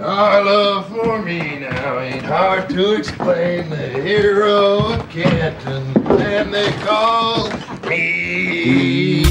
Our love for me now ain't hard to explain. The hero of Canton, and they call me.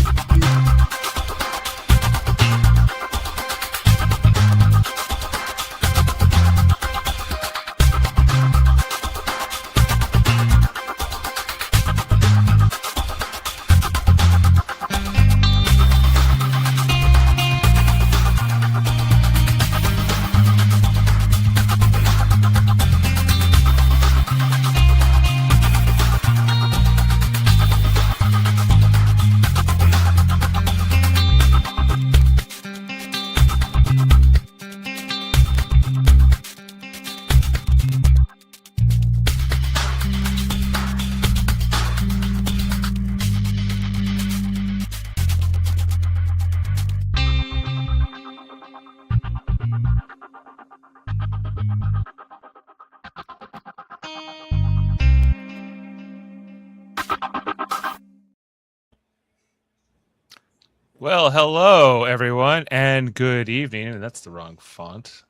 Well, hello, everyone, and good evening. And that's the wrong font.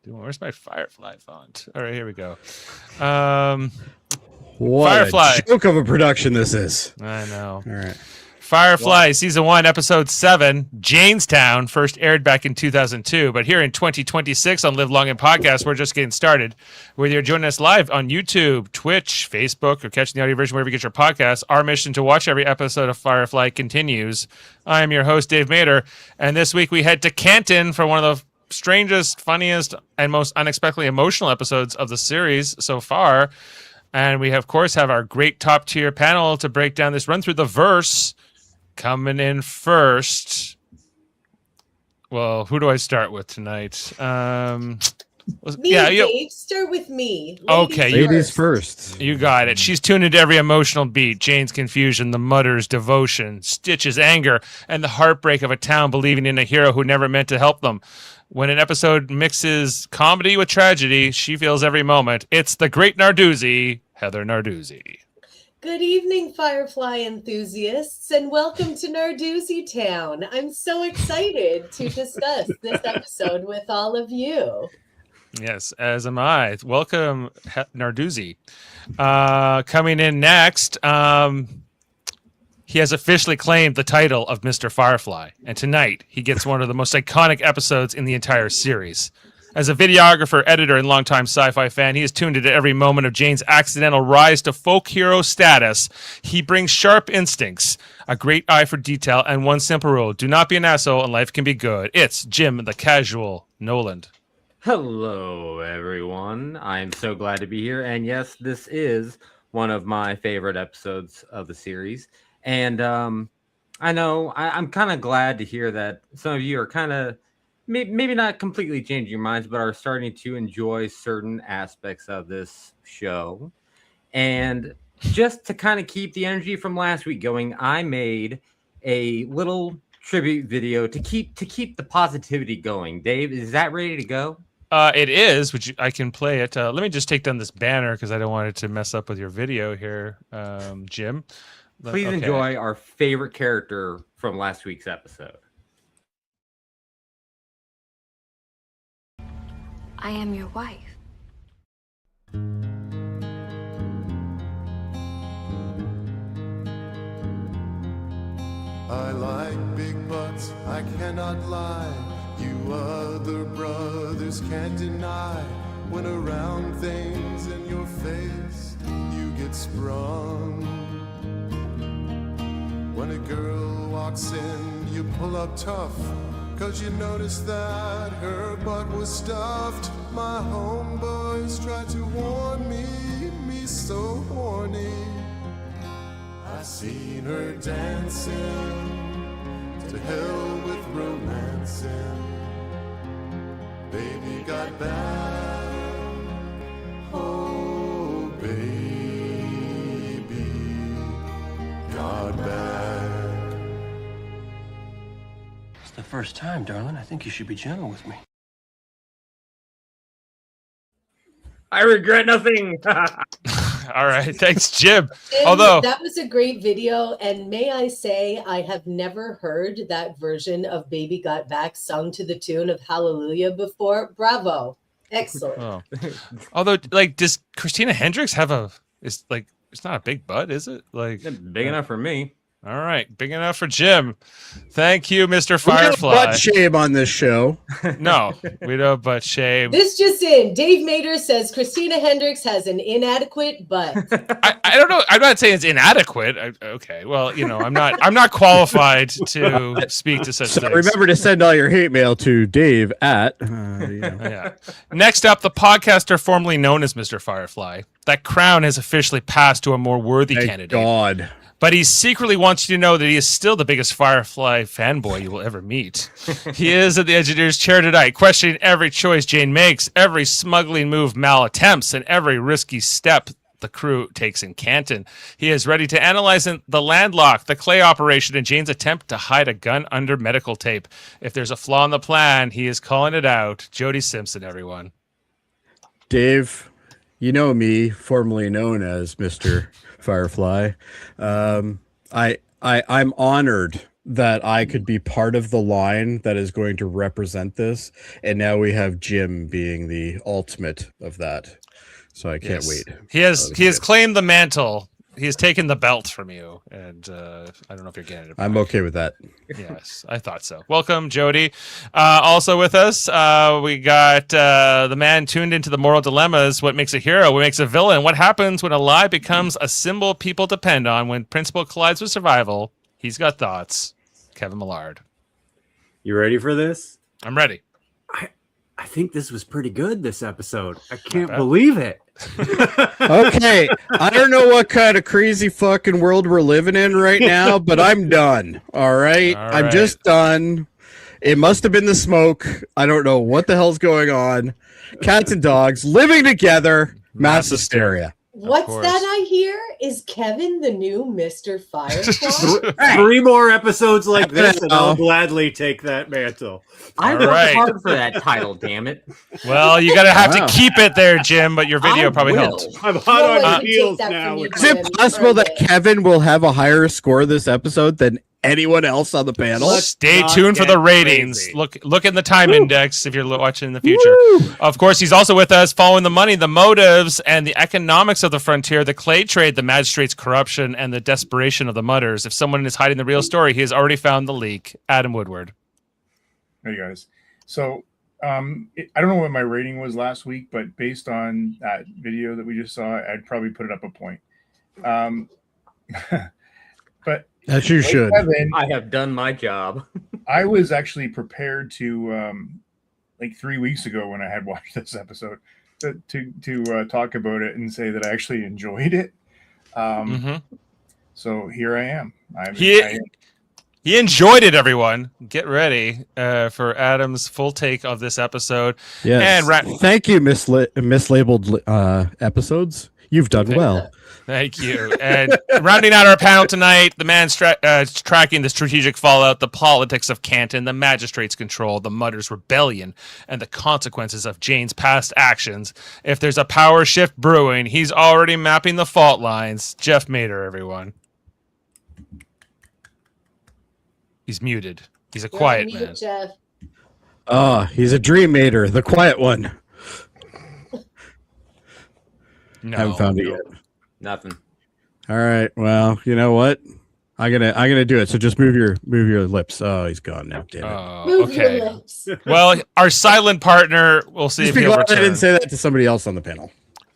Where's my Firefly font? All right, here we go. What Firefly. a joke of a production this is. I know. All right. Firefly, Season 1, Episode 7, Jaynestown, first aired back in 2002. But here in 2026 on Live Long and Podcast, we're just getting started. Whether you're joining us live on YouTube, Twitch, Facebook, or catching the audio version wherever you get your podcasts, our mission to watch every episode of Firefly continues. I am your host, Dave Mader, and this week we head to Canton for one of the strangest, funniest, and most unexpectedly emotional episodes of the series so far. And we, of course, have our great top-tier panel to break down this run through the verse. Coming in first. Well, who do I start with tonight? Dave. Start with me. Ladies first. You got it. She's tuned into every emotional beat. Jane's confusion, the mutter's devotion, Stitch's anger, and the heartbreak of a town believing in a hero who never meant to help them. When an episode mixes comedy with tragedy, she feels every moment. It's the great Narduzzi, Heather Narduzzi. Good evening, Firefly enthusiasts, and welcome to Narduzzi Town. I'm so excited to discuss this episode with all of you. Yes, as am I. Welcome, Narduzzi. Coming in next, he has officially claimed the title of Mr. Firefly, and tonight he gets one of the most iconic episodes in the entire series. As a videographer, editor, and longtime sci-fi fan, he is tuned into every moment of Jane's accidental rise to folk hero status. He brings sharp instincts, a great eye for detail, and one simple rule: do not be an asshole and life can be good. It's Jim the Casual Noland. Hello, everyone. I'm so glad to be here. And yes, this is one of my favorite episodes of the series. And I know I'm kind of glad to hear that some of you are kind of maybe not completely changing your minds, but are starting to enjoy certain aspects of this show. And just to kind of keep the energy from last week going, I made a little tribute video to keep the positivity going. Dave, is that ready to go? It is, which I can play it. Let me just take down this banner because I don't want it to mess up with your video here, Jim. Please enjoy our favorite character from last week's episode. I am your wife. I like big butts, I cannot lie. You other brothers can't deny. When around things in your face, you get sprung. When a girl walks in, you pull up tough, 'cause you notice that her butt was stuffed. My homeboys tried to warn me so horny. I seen her dancing, to hell with romancing. Baby got back, oh baby got back. It's the first time, darling. I think you should be gentle with me. I regret nothing. All right, thanks, Jim. Jim, Although that was a great video, and may I say, I have never heard that version of Baby Got Back sung to the tune of Hallelujah before. Bravo. Excellent. Oh. Although, like, does Christina Hendricks have it's not a big butt, is it? Like, Big enough for me. all right, big enough for Jim. Thank you, Mr. We don't Firefly. butt shame on this show. No, we don't butt shame. This just in. Dave Mader says Christina Hendricks has an inadequate butt. I don't know. I'm not saying it's inadequate. Okay, well, I'm not qualified to speak to such So things. remember to send all your hate mail to Dave at. Yeah. Next up, the podcaster formerly known as Mr. Firefly. That crown has officially passed to a more worthy Thank candidate. God. But he secretly wants you to know that he is still the biggest Firefly fanboy you will ever meet. He is at the engineer's chair tonight, questioning every choice Jayne makes, every smuggling move Mal attempts, and every risky step the crew takes in Canton. He is ready to analyze the landlock, the clay operation, and Jayne's attempt to hide a gun under medical tape. If there's a flaw in the plan, he is calling it out. Jody Simpson, everyone. Dave, you know me, formerly known as Mr. Firefly. I'm honored that I could be part of the line that is going to represent this, and now we have Jim being the ultimate of that. So I can't wait. He has claimed the mantle. He has taken the belt from you, and I don't know if you're getting it. I'm okay with that. Yes, I thought so. Welcome, Jody. Also with us, we got the man tuned into the moral dilemmas. What makes a hero? What makes a villain? What happens when a lie becomes a symbol people depend on? When principle collides with survival? He's got thoughts. Kevin Millard. You ready for this? I'm ready. I think this was pretty good, this episode. I can't bad. believe it. Okay, I don't know what kind of crazy fucking world we're living in right now, but I'm done. All right? All I'm right. just done. It must have been the smoke. I don't know what the hell's going on. Cats and dogs living together, mass hysteria. What's course. that I hear? Is Kevin the new Mr. Firefly? 3 more episodes like this, and I'll Wow. gladly take that mantle. I All worked right. hard for that title, damn it. Well, you got to have Wow. to keep it there, Jim, but your video I probably will. helped. I'm No hot one on can your take heels that now. from you, Is it Jim. possible that Earned it. Kevin will have a higher score this episode than anyone else on the panel? Let's Stay not tuned for get the ratings. crazy. Look in the time index if you're watching in the future. Of course, he's also with us, following the money, the motives, and the economics of the frontier, the clay trade, the magistrate's corruption, and the desperation of the mutters. If someone is hiding the real story, he has already found the leak. Adam Woodward. Hey guys. So I don't know what my rating was last week, but based on that video that we just saw, I'd probably put it up a point. But As you should. Kevin, I have done my job. I was actually prepared to like 3 weeks ago when I had watched this episode to talk about it and say that I actually enjoyed it. So here I am. He enjoyed it, everyone. Get ready for Adam's full take of this episode. Yes. And Thank you, mislabeled episodes. You've done well. Thank you. And rounding out our panel tonight, the man tracking the strategic fallout, the politics of Canton, the magistrate's control, the Mutters' rebellion, and the consequences of Jayne's past actions. If there's a power shift brewing, he's already mapping the fault lines. Jeff Mader, everyone. He's muted. He's a You're quiet on mute, man. Jeff. He's a dream mater, the quiet one. No. Haven't found it yet. Nothing. All right. Well, you know what? I'm gonna do it. So just move your lips. Oh, he's gone now. Damn it. Oh, Move okay. your lips. Well, our silent partner, we'll see Just if be he'll glad I return. didn't say that to somebody else on the panel.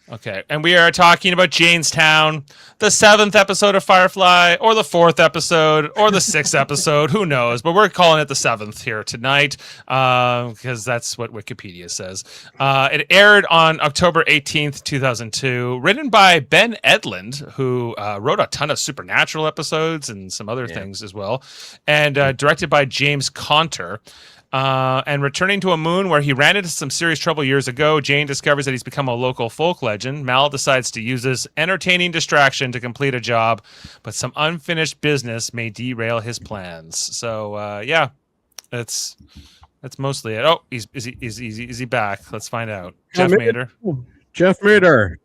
Okay, and we are talking about Jaynestown, the 7th episode of Firefly, or the 4th episode, or the 6th episode, who knows? But we're calling it the 7th here tonight, because that's what Wikipedia says. It aired on October 18th, 2002, written by Ben Edlund, who wrote a ton of Supernatural episodes and some other things as well, and directed by James Conter. And returning to a moon where he ran into some serious trouble years ago, Jayne discovers that he's become a local folk legend. Mal decides to use this entertaining distraction to complete a job, but some unfinished business may derail his plans. So, yeah, that's mostly it. Oh, is he back? Let's find out. Jeff Mader. Jeff Mader.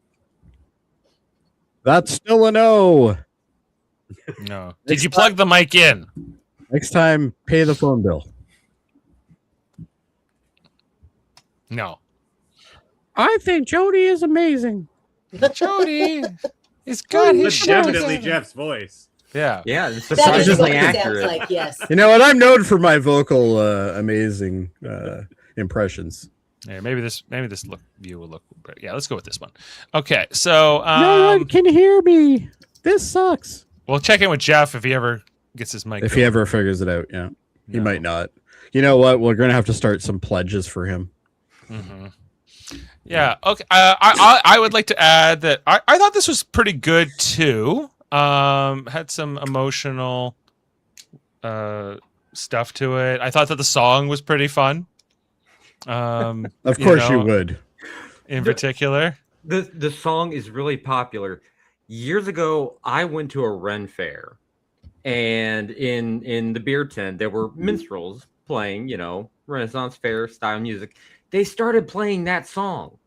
That's still a no. No. Did you plug the mic in? Next time, pay the phone bill. No. I think Jody is amazing. Jody, he's got his That's shit definitely together. Jeff's voice. Yeah. Yeah, it's That is what surprisingly it sounds accurate. like, yes. You know what? I'm known for my vocal amazing impressions. Yeah, maybe this view will look better. Yeah, let's go with this one. Okay, so No one can hear me. This sucks. we'll check in with Jeff if he ever gets his mic. If he ever figures it out, yeah. He No. might not. You know what? We're gonna have to start some pledges for him. Mm-hmm. Yeah. Okay. I would like to add that I thought this was pretty good too. Had some emotional stuff to it. I thought that the song was pretty fun. Of course you would. In particular. The song is really popular. Years ago, I went to a Ren fair, and in the beer tent there were minstrels playing, Renaissance fair style music. They started playing that song.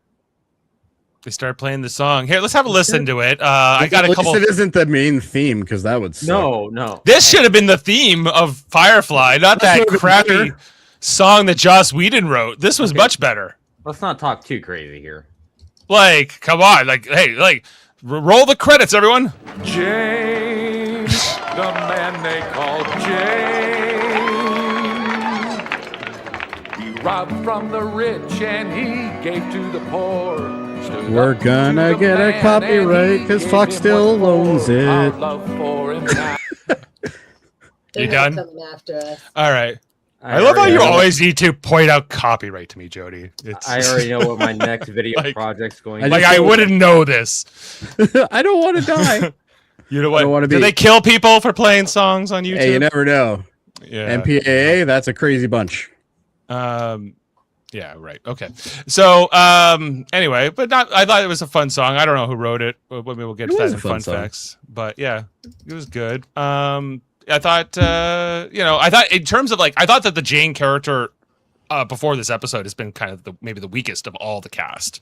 They started playing the song. Here, let's have a listen to it. I got a couple. It isn't the main theme because that would suck. No. This should have been the theme of Firefly, not that That's crappy song that Joss Whedon wrote. This was much better. Let's not talk too crazy here. Like, come on, roll the credits, everyone. James, the man they call James. He robbed from the rich and he gave to the poor. Stood We're up to gonna the get a man copyright and 'cause he Fox gave him still what owns for. Our it. love for him now. They're You not done? coming after us. All right. I love how already you know- always need to point out copyright to me, Jody. It's I already know what my next video Like- project's going I to like just I don't- wouldn't know this. I don't want to die. You know I don't what? wanna Do be- they kill people for playing songs on YouTube? Hey, you never know. Yeah. MPAA, that's a crazy bunch. Yeah, right. Okay. So, anyway, but I thought it was a fun song. I don't know who wrote it. But maybe we'll get It to was that a in fun fun song. facts. But yeah, it was good. I thought, I thought in terms of I thought that the Jayne character before this episode has been kind of maybe the weakest of all the cast.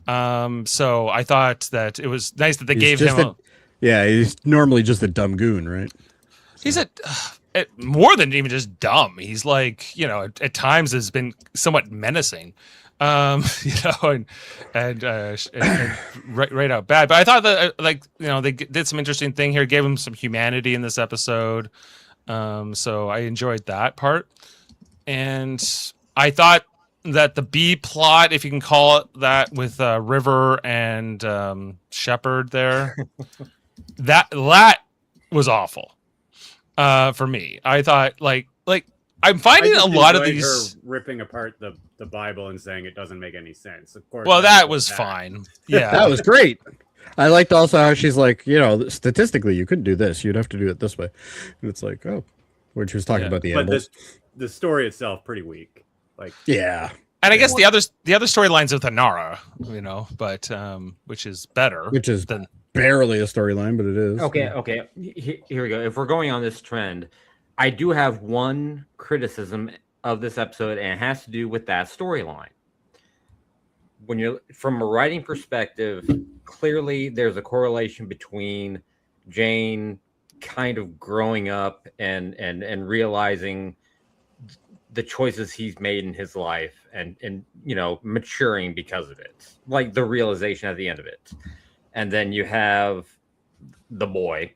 So I thought that it was nice that they He's gave just him. Yeah, he's normally just a dumb goon, right? He's more than even just dumb. He's at times has been somewhat menacing, and right out bad. But I thought that they did some interesting thing here, gave him some humanity in this episode. So I enjoyed that part, and I thought that the B plot, if you can call it that, with River and Shepherd there, that was awful. For me, I thought I'm finding a lot of these her ripping apart the Bible and saying it doesn't make any sense. Of course. Well, that's that was bad. fine. Yeah, That was great. I liked also how she's like, statistically, you couldn't do this. You'd have to do it this way. And it's like, oh, when she was talking Yeah. about the But animals. the story itself pretty weak. Yeah. and I guess the other storylines with Anara, but which is better. Which is than barely a storyline, but it is. Okay. Here we go. If we're going on this trend, I do have one criticism of this episode, and it has to do with that storyline. When you're from a writing perspective, clearly there's a correlation between Jayne kind of growing up and realizing the choices he's made in his life and maturing because of it, like the realization at the end of it. And then you have the boy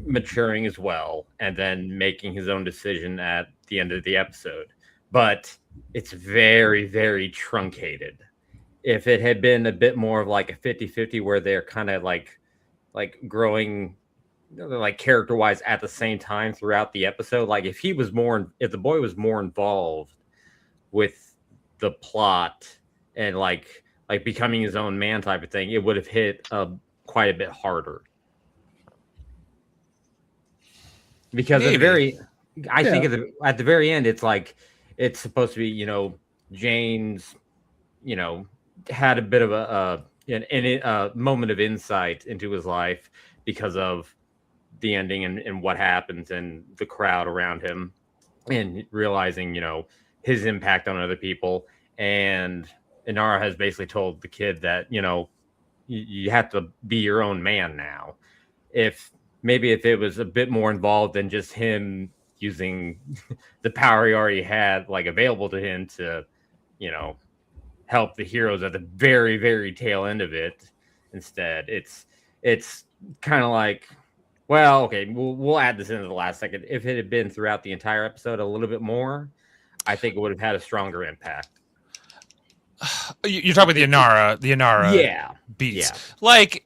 maturing as well, and then making his own decision at the end of the episode. But it's very, very truncated. If it had been a bit more of like a 50-50 where they're kind of like growing character-wise at the same time throughout the episode, like if the boy was more involved with the plot and like becoming his own man type of thing, it would have hit quite a bit harder. Because Maybe. think at the very end, it's like it's supposed to be, Jayne's, had a bit of a moment of insight into his life because of the ending and what happens and the crowd around him, and realizing, his impact on other people. And Inara has basically told the kid that, you have to be your own man now. If it was a bit more involved than just him using the power he already had available to him to, help the heroes at the very, very tail end of it. Instead, it's kind of like, well, okay, we'll add this into the last second. If it had been throughout the entire episode a little bit more, I think it would have had a stronger impact. You're talking about the Inara beats. Yeah. Like,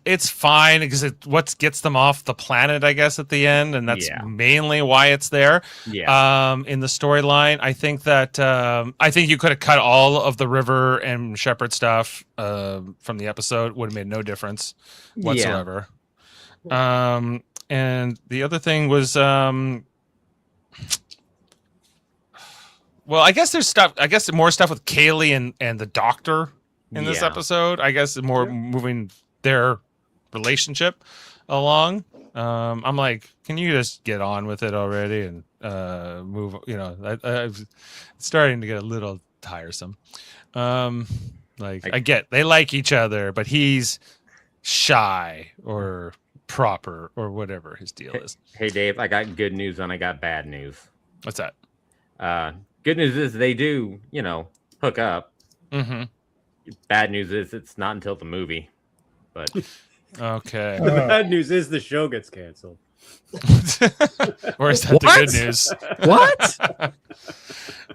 it's fine because what gets them off the planet, I guess, at the end, and that's mainly why it's there. Yeah. In the storyline, I think that I think you could have cut all of the River and Shepherd stuff from the episode. Would have made no difference whatsoever. And the other thing was well, I guess there's stuff. I guess more stuff with Kaylee and the Doctor in this episode. I guess more moving their relationship along. I'm like, can you just get on with it already and move? It's starting to get a little tiresome. I get they like each other, but he's shy or proper or whatever his deal is. Hey, Dave, I got good news and I got bad news. What's that? Good news is they do, hook up. Mm-hmm. Bad news is it's not until the movie. But okay. The bad news is the show gets canceled. Or is that the good news? What?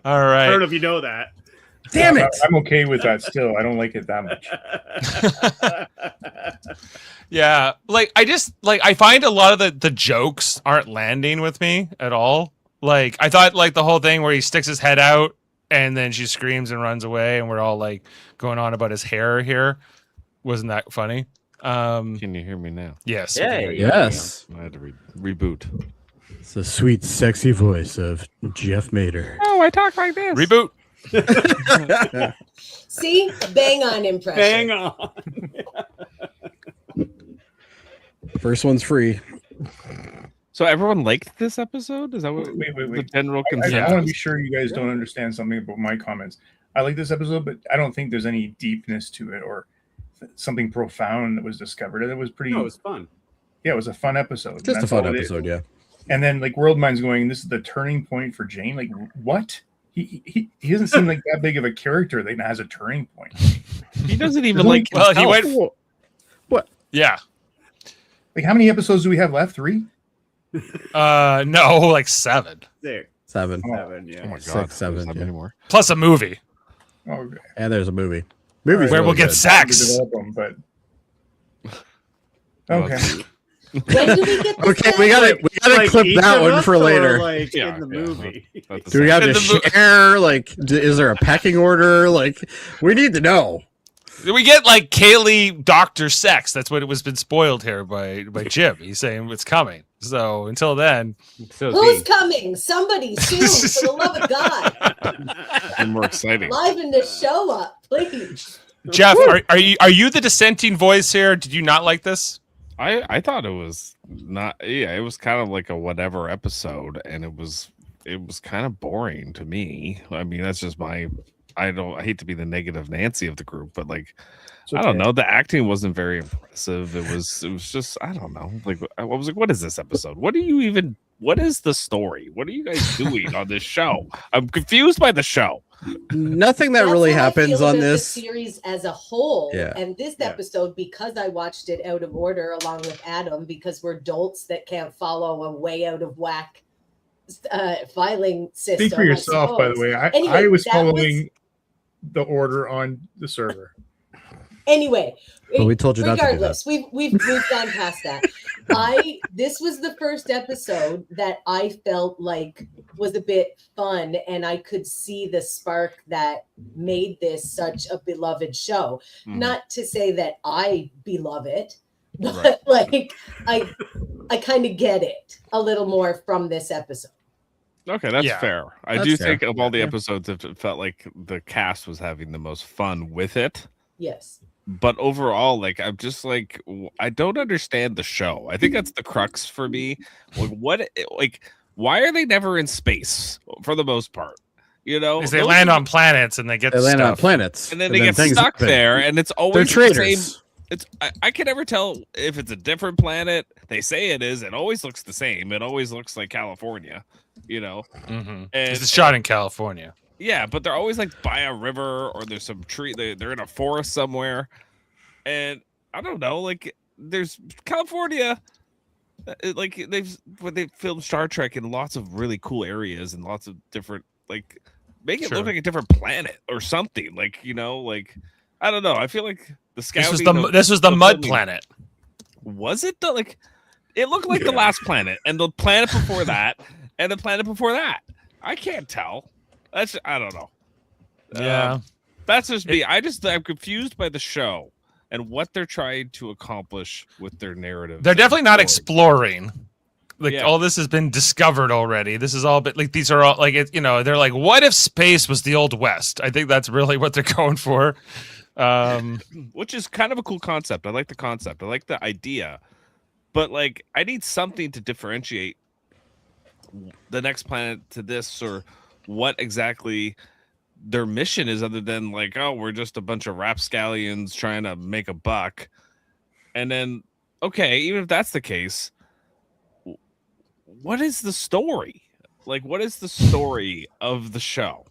All right. I don't know if you know that. Damn it! I'm okay with that still. I don't like it that much. Yeah, I find a lot of the jokes aren't landing with me at all. Like, I thought the whole thing where he sticks his head out and then she screams and runs away and we're all like going on about his hair here. Wasn't that funny? Can you hear me now? Yes. Yes. I had to reboot. It's the sweet, sexy voice of Jeff Mader. Oh, I talk like this. Reboot. See? Bang on impression. Bang on. First one's free. So everyone liked this episode? Is that what Wait. the general I consensus? want to be sure you guys don't understand something about my comments. I like this episode, but I don't think there's any deepness to it or something profound that was discovered. It was pretty. No, it was fun. Yeah, it was a fun episode. Just a fun episode, yeah. And then World Mind's going, this is the turning point for Jayne. Like, what? He doesn't seem like that big of a character that has a turning point. He doesn't even like. Well, he went. What? Yeah. Like, how many episodes do we have left? 3? No, like 7. 6, 7. 7, yeah. Oh my god, 6, 7, not yeah. anymore. Plus a movie Okay. And there's a movie. Movie's where really we'll get good. sex. Develop them, but okay. When do we get this Okay, back? we gotta clip each that of one us for or, later. in the movie. Do we have In to the share? Is there a pecking order? We need to know. We get Kaylee Doctor Sex. That's what it was been spoiled here by Jim. He's saying it's coming. So until then, Who's coming? Somebody soon, for the love of God. And more exciting. Liven the show up, please. Jeff, are you the dissenting voice here? Did you not like this? I thought it was not. Yeah, it was kind of like a whatever episode, and it was kind of boring to me. I mean, that's just my. I hate to be the negative Nancy of the group, but I don't know. The acting wasn't very impressive. It was just, I don't know. I was like, what is this episode? What is the story? What are you guys doing on this show? I'm confused by the show. Nothing that That's really how I happens feel on about this. the series as a whole. Yeah. And this episode, because I watched it out of order along with Adam, because we're dolts that can't follow a way out of whack filing system. Speak for yourself, by the way. Anyway, I was that following the order on the server. Anyway, Well, we told you not to do regardless, we've gone past that. This was the first episode that I felt like was a bit fun, and I could see the spark that made this such a beloved show. Not to say that I beloved it, but I kind of get it a little more from this episode. Okay, that's fair. I That's do fair. think of all the episodes, it felt like the cast was having the most fun with it. Yes. But overall, I'm just I don't understand the show. I think that's the crux for me. Why are they never in space for the most part? Because they land on planets and they get They land on stuff. planets. and then they get things stuck happen. there, and it's They're always the traitors. same. I can never tell if it's a different planet. They say it is. It always looks the same. It always looks like California, Mm-hmm. And It's shot in California. Yeah, but they're always like by a river or there's some tree. They're in a forest somewhere, and I don't know. Like there's California. Like when they filmed Star Trek in lots of really cool areas and lots of different like make it look like a different planet or something. Like like I don't know. I feel like the scouting. This was the mud filming, planet. Was it though? Like it looked like the last planet and the planet before that and the planet before that. I can't tell. I don't know. Yeah, that's just me. I'm confused by the show and what they're trying to accomplish with their narrative. They're definitely not exploring. Like all this has been discovered already. This is all, but like these are all like it. They're like, what if space was the old west? I think that's really what they're going for. Which is kind of a cool concept. I like the concept. I like the idea, but like I need something to differentiate the next planet to this, or what exactly their mission is, other than like, oh, we're just a bunch of rapscallions trying to make a buck. And then, okay, even if that's the case, what is the story? Like, what is the story of the show?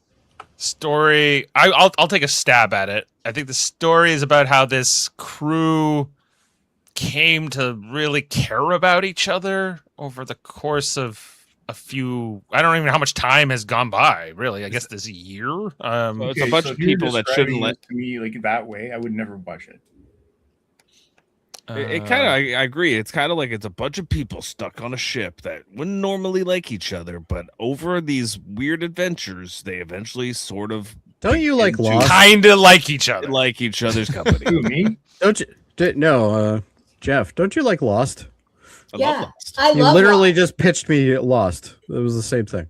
Story. I'll take a stab at it. I think the story is about how this crew came to really care about each other over the course of a few. I don't even know how much time has gone by. Really, I guess this year. So it's a bunch of people that shouldn't let to me like that way. I would never watch it. It kind of, I agree. It's kind of like it's a bunch of people stuck on a ship that wouldn't normally like each other, but over these weird adventures, they eventually sort of don't you like Lost? Kind of like each other, like each other's company. Who, me? Don't you? No, Jeff. Don't you like Lost? Yeah, love Lost. I You love literally Lost. just pitched me Lost. It was the same thing.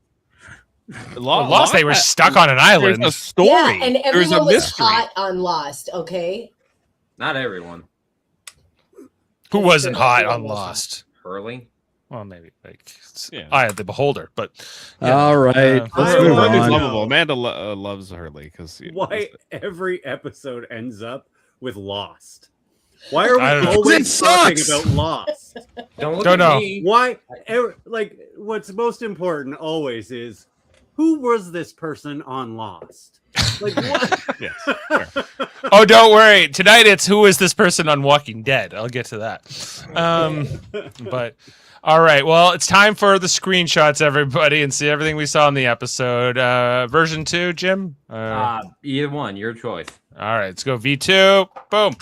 Lost. They were stuck on an island. There's a story. Yeah, and There's a everyone was mystery. hot on Lost. Okay. Not everyone. Who wasn't hot on Lost? Hurley. Well, maybe like Yeah. Eye of the Beholder, but All right, let's move Hurley's on. lovable. Amanda loves Hurley because Why every episode ends up with Lost? Why are I we don't know. always It talking sucks. about Lost? Don't look Don't at know. me. Why? Like, what's most important always is who was this person on Lost? Like, what? yes. oh, don't worry. Tonight it's who is this person on Walking Dead. I'll get to that. But all right. Well, it's time for the screenshots, everybody, and see everything we saw in the episode. Version 2, Jim. Either one, your choice. All right, let's go V2. Boom.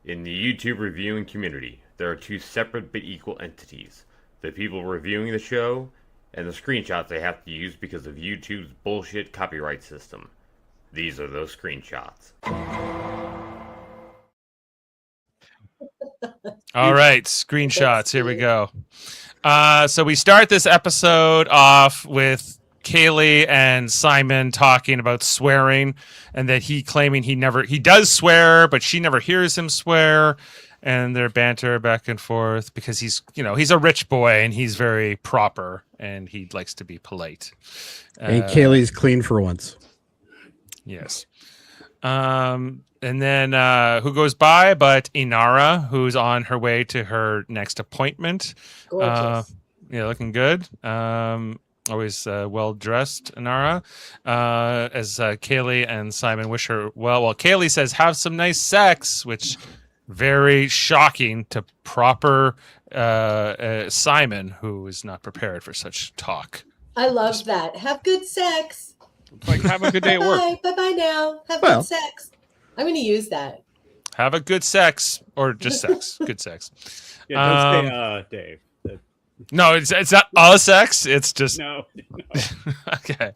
In the YouTube reviewing community, there are two separate but equal entities: the people reviewing the show and the screenshots they have to use because of YouTube's bullshit copyright system. These are those screenshots. All right, screenshots. Here we go. So we start this episode off with Kaylee and Simon talking about swearing, and that he claiming he does swear, but she never hears him swear, and their banter back and forth because he's a rich boy and he's very proper and he likes to be polite. And Kaylee's clean for once. Yes. And then who goes by but Inara, who's on her way to her next appointment. Gorgeous. Yeah, looking good. Always well dressed, Inara. As Kaylee and Simon wish her well. Well, Kaylee says, "Have some nice sex," which very shocking to proper Simon, who is not prepared for such talk. I love that. Have good sex. Like, have a good day at work. Bye bye now. Have Well. good sex. I'm going to use that. Have a good sex, or just sex. Good sex. Yeah, don't say, Dave. No, it's not sex. It's just No. okay.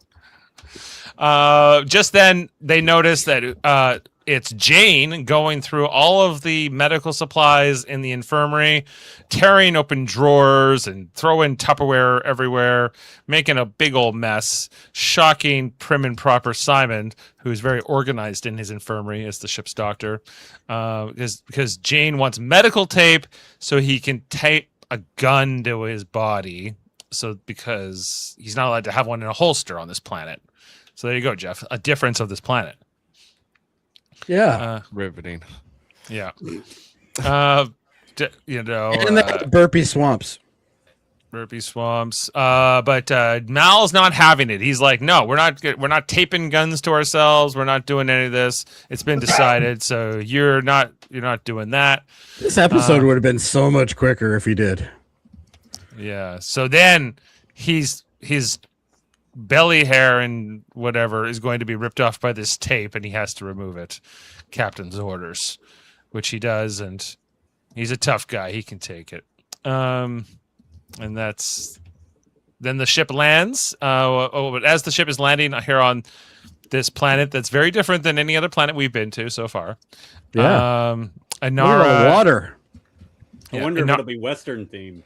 Just then they notice that it's Jayne going through all of the medical supplies in the infirmary, tearing open drawers and throwing Tupperware everywhere, making a big old mess, shocking prim and proper Simon, who's very organized in his infirmary as the ship's doctor, because Jayne wants medical tape so he can tape a gun to his body, because he's not allowed to have one in a holster on this planet. So there you go, Jeff. A difference of this planet. Yeah. Riveting. Yeah. And the burpee swamps. Burpee swamps. But Mal's not having it. He's like, no, we're not taping guns to ourselves. We're not doing any of this. It's been decided. So you're not doing that. This episode would have been so much quicker if he did. Yeah. So then his belly hair and whatever is going to be ripped off by this tape, and he has to remove it. Captain's orders, which he does, and he's a tough guy. He can take it. And then the ship lands. But as the ship is landing here on this planet that's very different than any other planet we've been to so far. Yeah. Anara, water. I wonder if it'll be Western themed.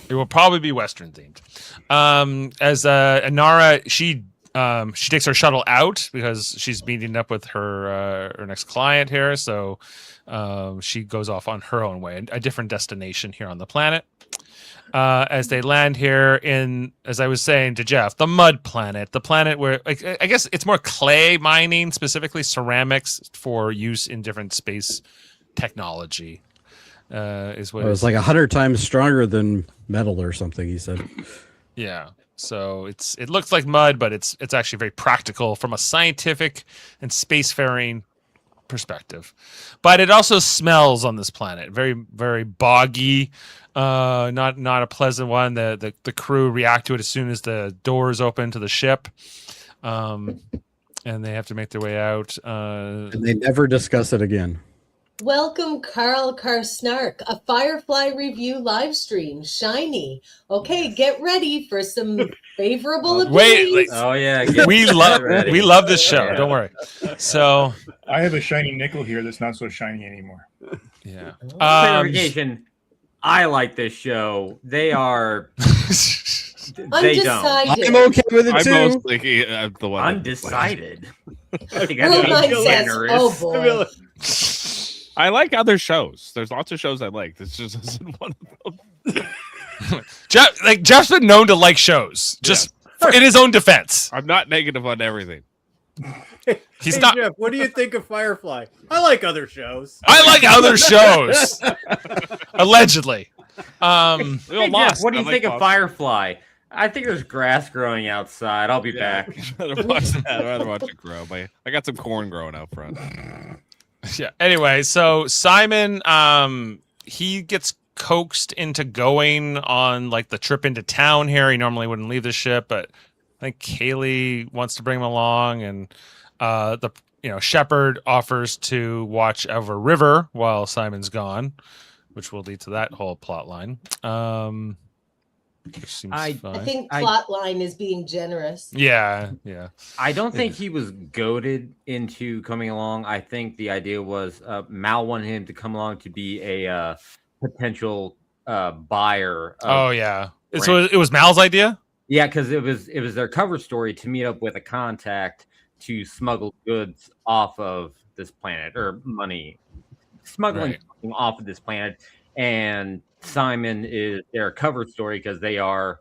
It will probably be Western themed. As Anara, she takes her shuttle out because she's meeting up with her next client here. So she goes off on her own way, a different destination here on the planet. As they land here in, as I was saying to Jeff, the mud planet, the planet where I guess it's more clay mining, specifically ceramics for use in different space technology. Is what it was like 100 times stronger than metal or something. He said. Yeah. So it looks like mud, but it's actually very practical from a scientific and spacefaring perspective. But it also smells on this planet very, very boggy. Not a pleasant one. The crew react to it as soon as the doors open to the ship, and they have to make their way out. And they never discuss it again. Welcome, Carl Karsnark, a Firefly review live stream. Shiny. Okay, get ready for some favorable opinions. Oh yeah, we love this show. Yeah. Don't worry. So I have a shiny nickel here that's not so shiny anymore. Yeah. Clarification. I like this show. They are. They don't. I'm okay with it too. I'm mostly the one. Undecided. I think Mine says, oh boy. I like other shows. There's lots of shows I like. This just isn't one of them. Jeff's been known to like shows, just in his own defense. I'm not negative on everything. He's Hey, not. Jeff, what do you think of Firefly? I like other shows. I like other shows. Allegedly. Hey, Jeff, what do you think of Firefly? I think there's grass growing outside. I'll be back. I'd rather watch it grow. I got some corn growing out front. Yeah. Anyway, so Simon, he gets coaxed into going on like the trip into town here. He normally wouldn't leave the ship, but I think Kaylee wants to bring him along, and Shepard offers to watch over River while Simon's gone, which will lead to that whole plot line. Which seems fine. I think plotline is being generous. Yeah. I don't think he was goaded into coming along. I think the idea was Mal wanted him to come along to be a potential buyer. It was Mal's idea. Yeah, because it was their cover story to meet up with a contact to smuggle goods off of this planet, or money, smuggling something off of this planet. And Simon is their cover story because they are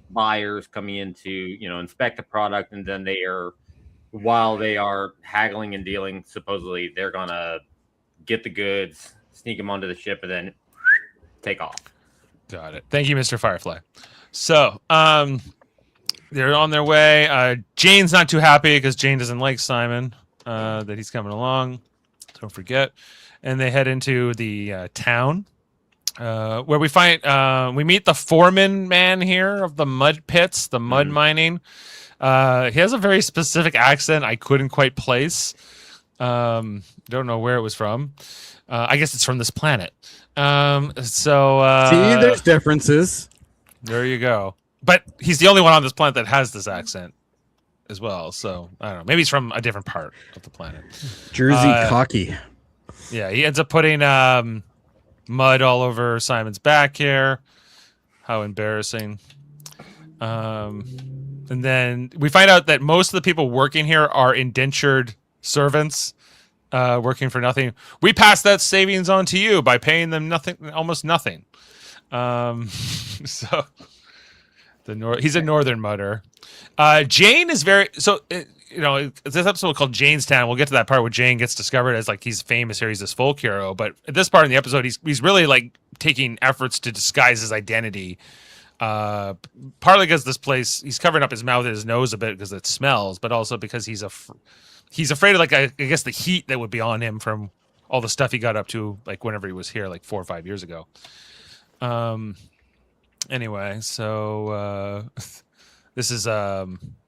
buyers coming in to inspect the product, and then while they are haggling and dealing, supposedly they're gonna get the goods, sneak them onto the ship, and then take off. Got it. Thank you, Mr. Firefly. So, they're on their way. Jayne's not too happy because Jayne doesn't like Simon, that he's coming along. Don't forget. And they head into the town, where we meet the foreman man here of the mud pits, the mud mining. He has a very specific accent I couldn't quite place. Don't know where it was from. I guess it's from this planet. See, there's differences. There you go. But he's the only one on this planet that has this accent as well. So I don't know. Maybe he's from a different part of the planet. Jersey cocky. Yeah, he ends up putting mud all over Simon's back here. How embarrassing. And then we find out that most of the people working here are indentured servants, working for nothing. We pass that savings on to you by paying them almost nothing. So he's a northern mudder. Jayne is very this episode called Jaynestown. We'll get to that part where Jayne gets discovered as like he's famous here. He's this folk hero, but at this part in the episode, he's really like taking efforts to disguise his identity Partly because this place, he's covering up his mouth and his nose a bit because it smells, but also because he's afraid of, like, I guess the heat that would be on him from all the stuff he got up to, like, whenever he was here, like 4 or 5 years ago. Anyway, so this is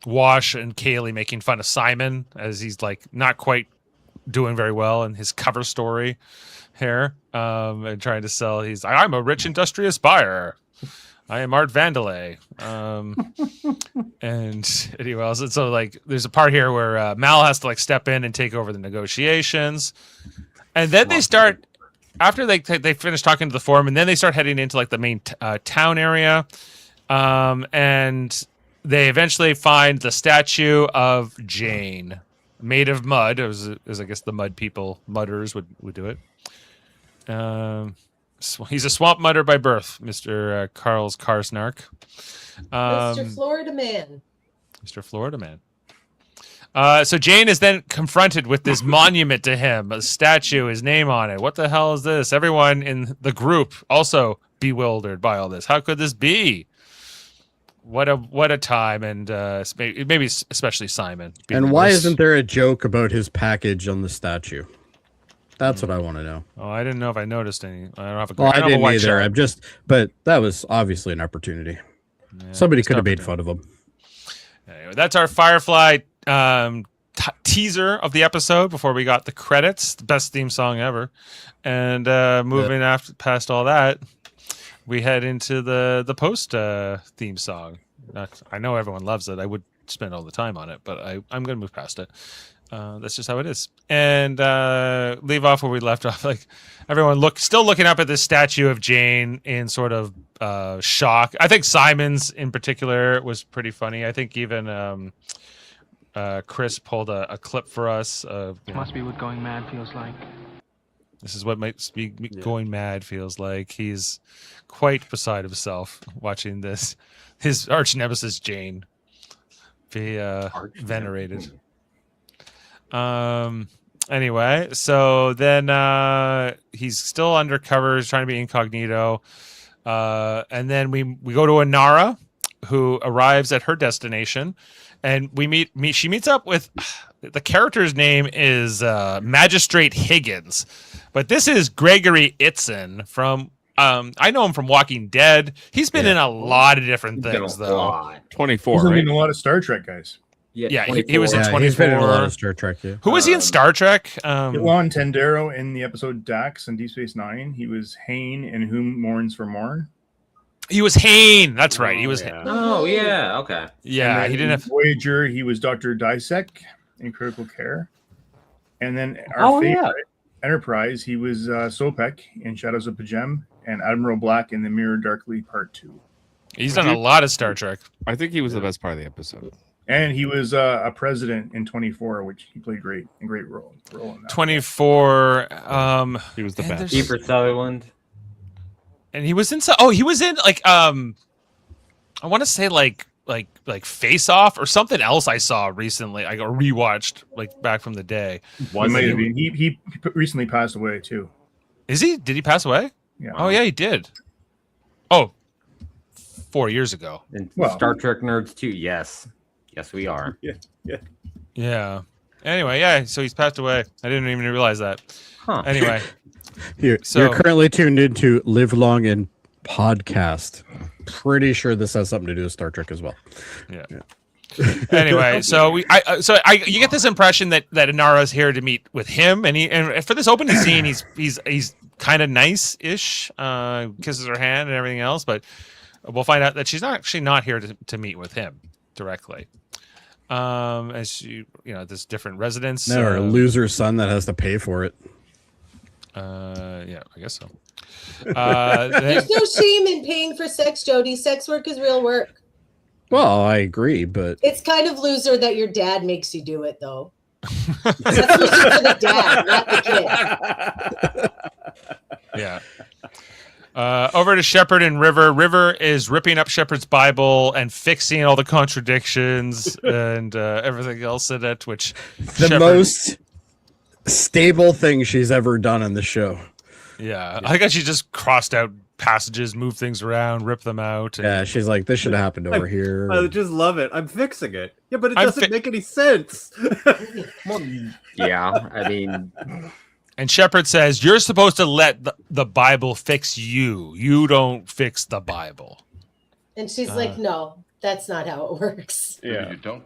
Wash and Kaylee making fun of Simon as he's, like, not quite doing very well in his cover story here, and trying to sell. I'm a rich, industrious buyer. I am Art Vandelay. And anyway, so like, there's a part here where Mal has to, like, step in and take over the negotiations, and then they start, after they finish talking to the forum, and then they start heading into, like, the main town area, and they eventually find the statue of Jayne, made of mud, as I guess the mud people, mudders would do it. He's a swamp mudder by birth, Mr. Carl's Karsnark. Mr. Florida Man. Mr. Florida Man. So Jayne is then confronted with this monument to him, a statue, his name on it. What the hell is this? Everyone in the group also bewildered by all this. How could this be? What a time, and maybe especially Simon. And why isn't there a joke about his package on the statue? That's what I want to know. Oh, I didn't know if I noticed any. I don't have a. Well, I didn't either. But that was obviously an opportunity. Yeah, somebody could have made fun of him. Anyway, that's our Firefly teaser of the episode before we got the credits. The best theme song ever. And moving past all that, we head into the post theme song. I know everyone loves it. I would spend all the time on it, but I'm going to move past it. That's just how it is. And leave off where we left off. Like, everyone still looking up at this statue of Jayne in sort of shock. I think Simon's in particular was pretty funny. I think even Chris pulled a clip for us. Must be what going mad feels like. This is what going mad feels like. He's quite beside himself watching this. His arch nemesis Jayne be venerated. Anyway, so then he's still undercover, he's trying to be incognito. And then we go to Inara, who arrives at her destination, and she meets up with the character's name is Magistrate Higgins, but this is Gregory Itzin from I know him from Walking Dead. He's been in a lot of different things, though. 24. He's been right? in a lot of Star Trek, guys. Yeah, he was in 24. He's been in a lot of Star Trek. Yeah. Who was he in Star Trek? Lon Tendero in the episode Dax and Deep Space Nine. He was Hane in Whom Mourns for Morn. He was Hane. That's right. He was. Yeah. Oh yeah. Okay. Yeah, he didn't have Voyager. He was Dr. Dissek in Critical Care. And then our favorite Enterprise. He was Sopek in Shadows of Pajem and Admiral Black in The Mirror Darkly Part 2. He's done a lot of Star Trek. I think he was the best part of the episode. And he was a president in 24, which he played a great role in that. 24. He was the best. Kiefer Sutherland. And he was in. He was in like I want to say like Face Off or something else I saw recently. I got rewatched like back from the day. He recently passed away too. Is he? Did he pass away? Yeah. Oh yeah, he did. Oh, 4 years ago. And Star Trek nerds too. Yes, we are. Yeah. Anyway, yeah. So he's passed away. I didn't even realize that. Huh. Anyway, You're currently tuned into Live Long and Podcast. Pretty sure this has something to do with Star Trek as well. Yeah. Anyway, so you get this impression that Inara's here to meet with him, and for this opening scene, he's kind of nice-ish, kisses her hand and everything else, but we'll find out that she's not here to meet with him directly. As she, this different residence. No, her loser son that has to pay for it. Yeah, I guess so. There's no shame in paying for sex, Jody. Sex work is real work. Well, I agree, but It's kind of loser that your dad makes you do it, though. That's loser for the dad, not the kid. Yeah. Over to Shepard and River. River is ripping up Shepard's Bible and fixing all the contradictions and everything else in it, which most stable thing she's ever done on the show. Yeah, I guess she just crossed out passages, move things around, rip them out. And, Yeah, she's like, this should have happened over here. I just love it. I'm fixing it. Yeah, but it doesn't make any sense. Yeah, I mean, and Shepard says, you're supposed to let the Bible fix you. You don't fix the Bible. And she's like, no, that's not how it works. Yeah. You don't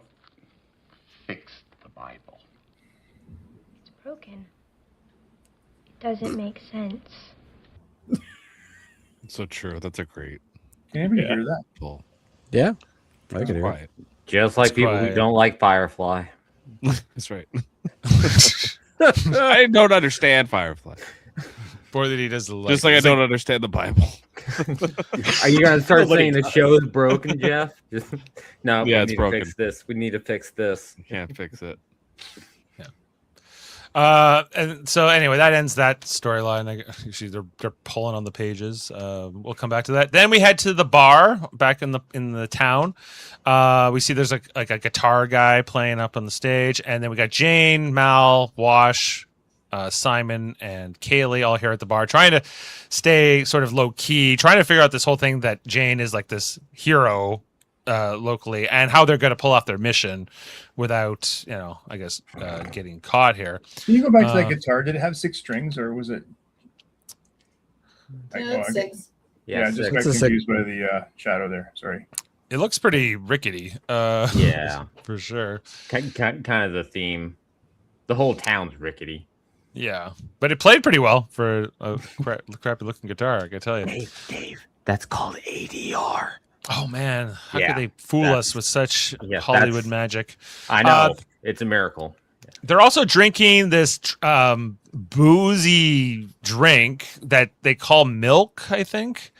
fix the Bible. It's broken. It doesn't make sense. So true. That's a great. Can anybody hear that? Pull. Yeah, I can hear it. Quiet. just like It's people who quiet. don't like Firefly. That's right. I don't understand Firefly. More than he does the Just like I don't understand the Bible. Are you gonna start Nobody saying the does. show is broken, Jeff? No, Yeah, we it's need broken. to fix this. We need to fix this. You can't fix it. And so anyway, that ends that storyline. Usually they're pulling on the pages. We'll come back to that. Then we head to the bar back in the town. We see there's like a guitar guy playing up on the stage, and then we got Jayne, Mal, Wash, Simon, and Kaylee all here at the bar, trying to stay sort of low key, trying to figure out this whole thing that Jayne is like this hero locally, and how they're going to pull off their mission without, I guess, getting caught here. Can you go back to that guitar? Did it have 6 strings, or was it? No, it's 6. Yeah, just got confused by the shadow there. Sorry. It looks pretty rickety. Yeah, for sure. Kind of the theme. The whole town's rickety. Yeah, but it played pretty well for a crappy looking guitar. I can tell you. Dave, that's called ADR. Oh man, how Yeah, could they fool us with such yeah, Hollywood that's- magic? I know. It's a miracle. They're also drinking this boozy drink that they call milk, I think.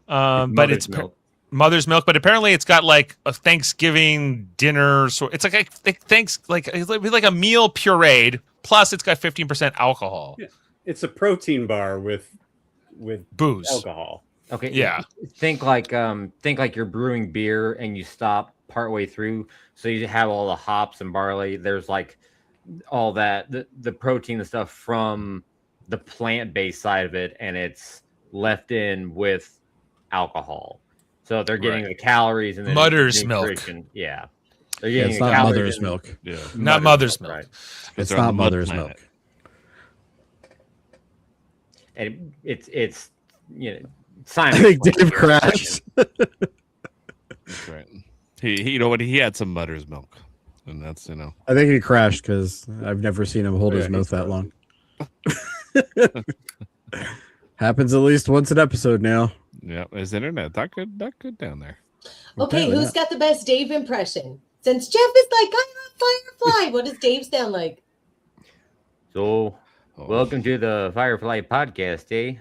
But it's milk. mother's milk. But apparently, it's got like a Thanksgiving dinner. So it's like a meal pureed. Plus, it's got 15% alcohol. Yeah. It's a protein bar with booze, alcohol. Okay. Yeah. Think like you're brewing beer and you stop partway through, so you have all the hops and barley. There's like all that the protein and stuff from the plant-based side of it, and it's left in with alcohol. So they're getting the calories and the Mother's milk. nutrition. Yeah. They're Yeah, getting it's the not calories mother's and- milk. Yeah. Not mother's milk. Right. It's they're on not the mud mother's planet. milk. And it's I Simon. think Dave crashed. That's right. He you know what? He had some mother's milk, and that's I think he crashed because I've never seen him hold his mouth that long. Happens at least once an episode now. Yeah, his internet not good down there. Okay, Apparently who's not. got the best Dave impression? Since Jeff is like, I'm a Firefly. What does Dave sound like? So, welcome to the Firefly podcast, eh?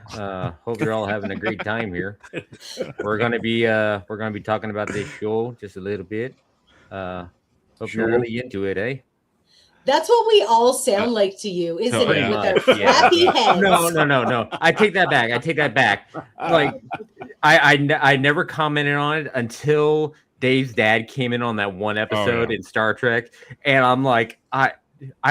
Hope you're all having a great time here. We're gonna be talking about this show just a little bit. Hope Sure. you're really into it, eh? That's what we all sound like to you, isn't Oh, it? yeah. With our crappy heads. No. I take that back. Like, I never commented on it until Dave's dad came in on that one episode in Star Trek, and I'm like, I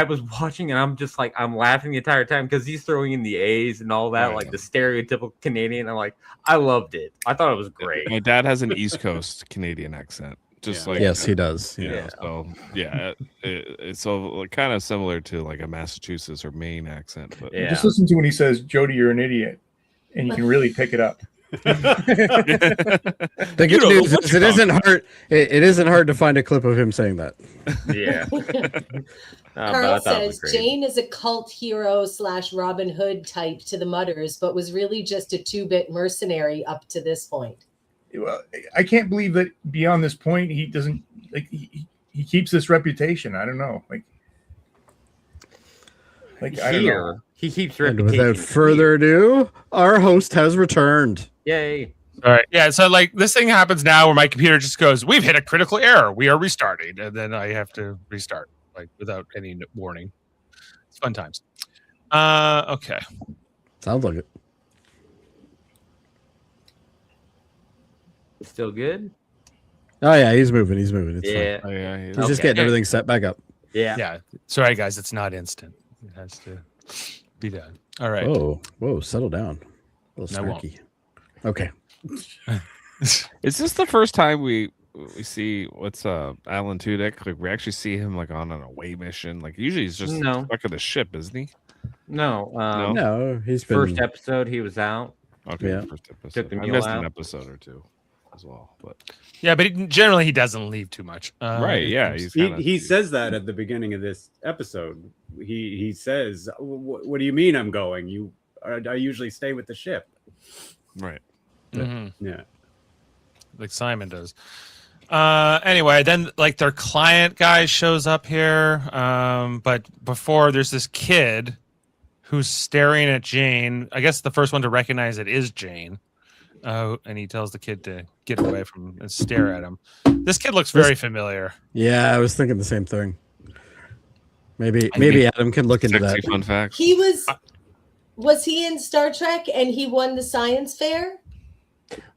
was watching and I'm just like, I'm laughing the entire time because he's throwing in the A's and all that, like the stereotypical Canadian. I'm like, I loved it. I thought it was great. My dad has an East Coast Canadian accent, just like Yes, he does. Yeah. So yeah, it's so kind of similar to like a Massachusetts or Maine accent, but Yeah. Just listen to when he says, "Jody, you're an idiot," and you can really pick it up. The good news is it isn't hard. It isn't hard to find a clip of him saying that. Yeah. But I Carl thought it was says great. Jayne is a cult hero / Robin Hood type to the Mudders, but was really just a 2-bit mercenary up to this point. Well, I can't believe that beyond this point he doesn't like he keeps this reputation. I don't know, like I don't Here, know. he keeps And reputation. without further ado, our host has returned. Yay. All right. Yeah. So like this thing happens now where my computer just goes, "We've hit a critical error. We are restarting," and then I have to restart like without any warning. It's fun times. Okay. Sounds like it. Still good? Oh yeah, he's moving. He's moving. It's Yeah. fine. Oh, yeah, He's just getting everything set back up. Yeah. Yeah. Sorry, guys. It's not instant. It has to be done. All right. Whoa, settle down. A little I won't. snarky. Okay. Is this the first time we see what's Alan Tudyk? Like we actually see him like on an away mission. Like usually he's just stuck in the ship, isn't he? No, No, he's been first episode he was out. Okay, Yeah. first episode. Took the I meal missed out. an episode or two as well, but Yeah, but generally he doesn't leave too much. right, yeah, He says that at the beginning of this episode. He says, "What do you mean I'm going? I usually stay with the ship." right. Yeah. Like Simon does. Anyway, then like their client guy shows up here. But before there's this kid who's staring at Jayne. I guess the first one to recognize it is Jayne. And he tells the kid to get away from him and stare at him. This kid looks very familiar. Yeah, I was thinking the same thing. Maybe Adam can look into that. Fun fact. He was he in Star Trek and he won the science fair?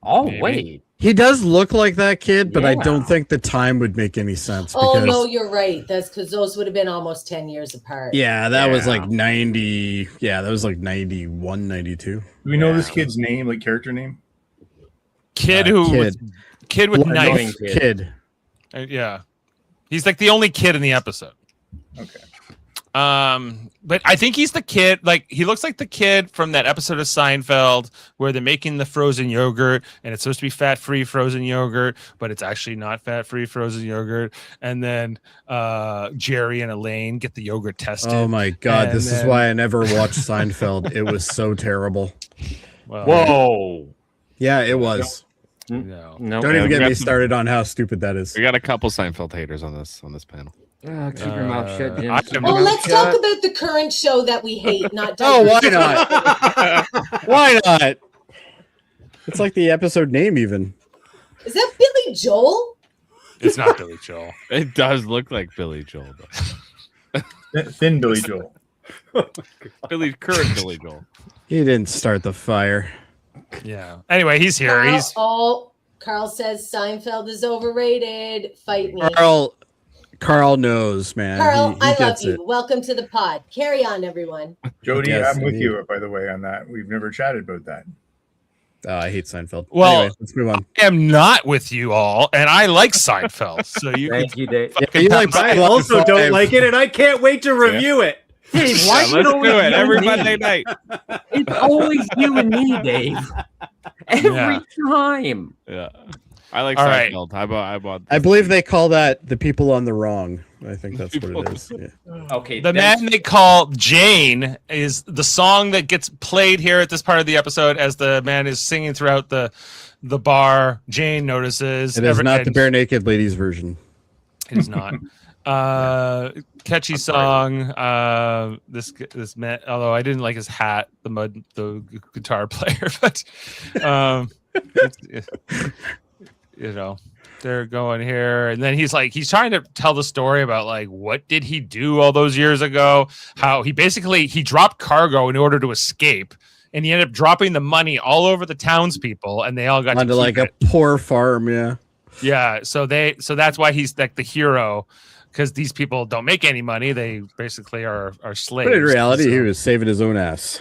Oh, Maybe. wait. He does look like that kid, but I Yeah. don't think the time would make any sense. Oh because, no, you're right. That's because those would have been almost 10 years apart. Yeah, that was Yeah. like 90. Yeah, that was like 91, 92. Do we know this kid's name, like character name? Kid Kid. with Annoying knife. Kid. Yeah. He's like the only kid in the episode. Okay. But I think he's the kid, like he looks like the kid from that episode of Seinfeld where they're making the frozen yogurt and it's supposed to be fat-free frozen yogurt, but it's actually not fat-free frozen yogurt. And then Jerry and Elaine get the yogurt tested. Oh my God, And this is then- why I never watched Seinfeld. It was so terrible. Well, Whoa. Yeah, it was. no. No. Don't even we get got me some- started on how stupid that is. We got a couple Seinfeld haters on this panel. Keep your mouth shut, Jim. I Keep am- your Oh, mouth let's shut. talk about the current show that we hate, not Oh, why diapers. not? Why not? It's like the episode name, even. Is that Billy Joel? It's not Billy Joel. It does look like Billy Joel, though. Thin Billy Joel. Current Billy Joel. He didn't start the fire. Yeah. Anyway, he's here. Carl says Seinfeld is overrated. Fight me. Carl knows, man. Carl, He I love gets you. it. Welcome to the pod. Carry on, everyone. Jody, Yes, I'm with indeed. you, by the way, on that. We've never chatted about that. I hate Seinfeld. Well, Anyway, let's move on. I am not with you all, and I like Seinfeld. So you Thank you, Dave. Yeah, you like I Seinfeld also don't five. like it, and I can't wait to review it. Dave, why Yeah, let's do it every Monday night. It's always you and me, Dave. Every time. Yeah. I like All right. Seinfeld. I bought I believe they call that the people on the wrong. I think that's what it is. Yeah. Okay. The that's- man they call Jayne is the song that gets played here at this part of the episode as the man is singing throughout the man Jayne notices. It is not the bare naked ladies version. It is not. Catchy song. This man, although I didn't like his hat, the guitar player, but you know, they're going here, and then he's trying to tell the story about like what did he do all those years ago, how he dropped cargo in order to escape, and he ended up dropping the money all over the townspeople, and they all got Onto to like keep a poor farm, yeah. yeah, so that's why he's like the hero, because these people don't make any money. They basically are slaves. But in reality, So- he was saving his own ass.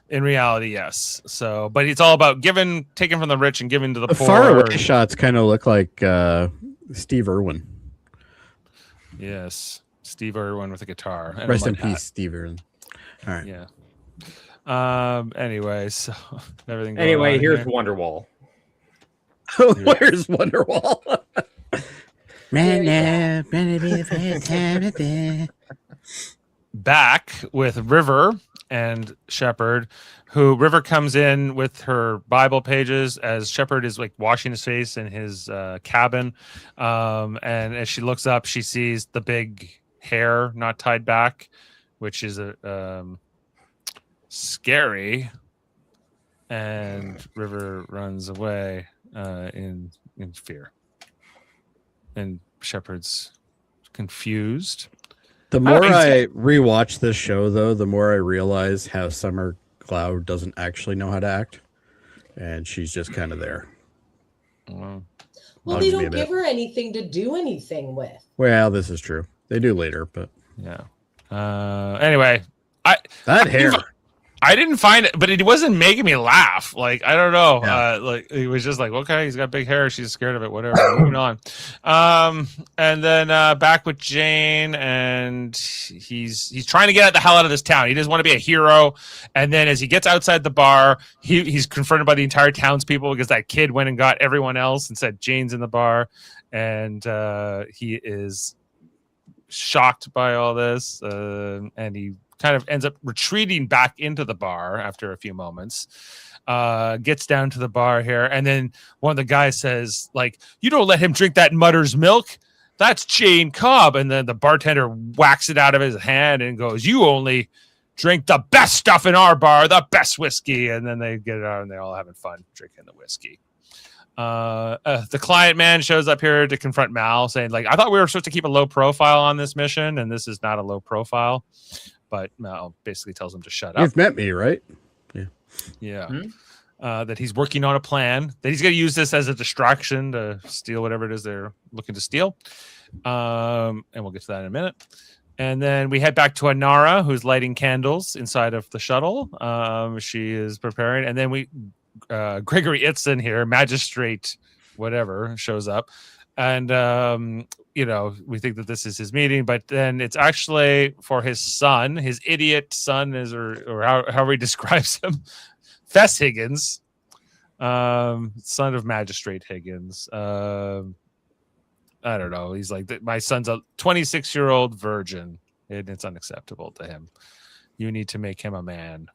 in reality, yes. So, but it's all about taking from the rich and giving to the The poor. far away shots kind of look like Steve Irwin. Yes, Steve Irwin with a guitar. And a Rest in mud hat. peace, Steve Irwin. All right. Yeah. Anyway, so everything. going Anyway, on here's here. Wonderwall. Where's Wonderwall? Back with River and Shepherd, who River comes in with her Bible pages as Shepherd is like washing his face in his cabin. And as she looks up, she sees the big hair not tied back, which is scary. And River runs away in fear. And Shepherd's confused. The more think I rewatch this show, though, the more I realize how Summer Cloud doesn't actually know how to act, and she's just kind of there. Well, Bugs they me don't a bit. give her anything to do anything with. Well, this is true. They do later, but Yeah. Anyway, that hair. I didn't find it, but it wasn't making me laugh. Like, I don't know. Like, it was just like, okay, he's got big hair. She's scared of it. Whatever. Moving on. And then back with Jayne, and he's trying to get the hell out of this town. He doesn't want to be a hero. And then as he gets outside the bar, he's confronted by the entire townspeople because that kid went and got everyone else and said Jayne's in the bar. And he is shocked by all this. And he kind of ends up retreating back into the bar after a few moments, gets down to the bar here. And then one of the guys says, like, you don't let him drink that mutter's milk. That's Jayne Cobb. And then the bartender whacks it out of his hand and goes, you only drink the best stuff in our bar, the best whiskey. And then they get it out and they're all having fun drinking the whiskey. The client man shows up here to confront Mal, saying, like, I thought we were supposed to keep a low profile on this mission, and this is not a low profile. But Mal basically tells him to shut up. You've met me, right? Yeah. That he's working on a plan, that he's going to use this as a distraction to steal whatever it is they're looking to steal. And we'll get to that in a minute. And then we head back to Anara, who's lighting candles inside of the shuttle. She is preparing. And then Gregory Itzon here, magistrate, whatever, shows up. And, we think that this is his meeting, but then it's actually for his son, his idiot son, or however he describes him, Fess Higgins, son of Magistrate Higgins. I don't know. He's like, my son's a 26-year-old virgin, and it's unacceptable to him. You need to make him a man.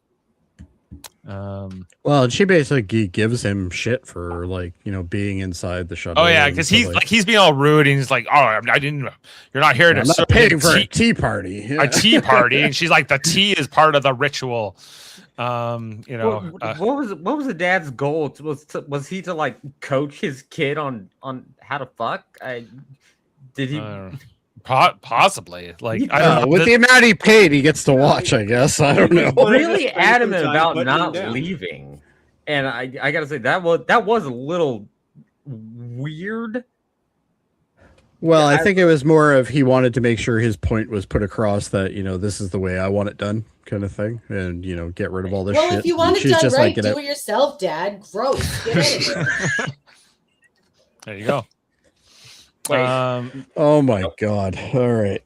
Well, she basically gives him shit for, like, being inside the shuttle. Oh yeah, because he's being all rude, and he's like, "Oh, I didn't. You're not here to I'm not paying for a tea party." A tea party, and she's like, "The tea is part of the ritual." What was the dad's goal? Was he to like coach his kid on how to fuck? Did he? Possibly. Like, I don't know. With the amount he paid, he gets to watch, I guess. I don't know. Really adamant about not leaving, and I gotta say that was a little weird. Well, I think it was more of he wanted to make sure his point was put across that, this is the way I want it done, kind of thing, and get rid of all this shit. Well, if you want it done just right, like, do it yourself, Dad. Gross. Get out of here. There you go. Oh my God! All right,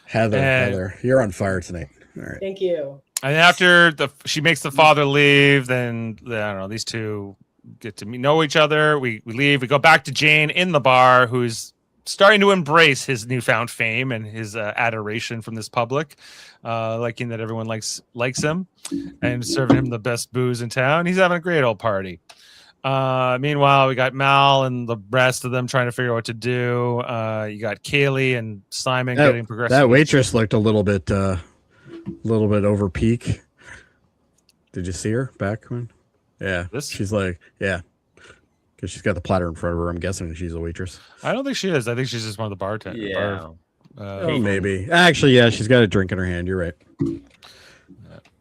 Heather, you're on fire tonight. All right, thank you. And after she makes the father leave, then I don't know. These two get to know each other. We leave. We go back to Jayne in the bar, who's starting to embrace his newfound fame and his adoration from this public, liking that everyone likes him, and serving him the best booze in town. He's having a great old party. Meanwhile, we got Mal and the rest of them trying to figure out what to do. You got Kaylee and Simon getting progressive. That waitress looked a little bit over peak. Did you see her back when? Yeah, she's like, yeah, because she's got the platter in front of her. I'm guessing she's a waitress. I don't think she is. I think she's just one of the bartenders. Yeah. Maybe. Actually, yeah, she's got a drink in her hand. You're right.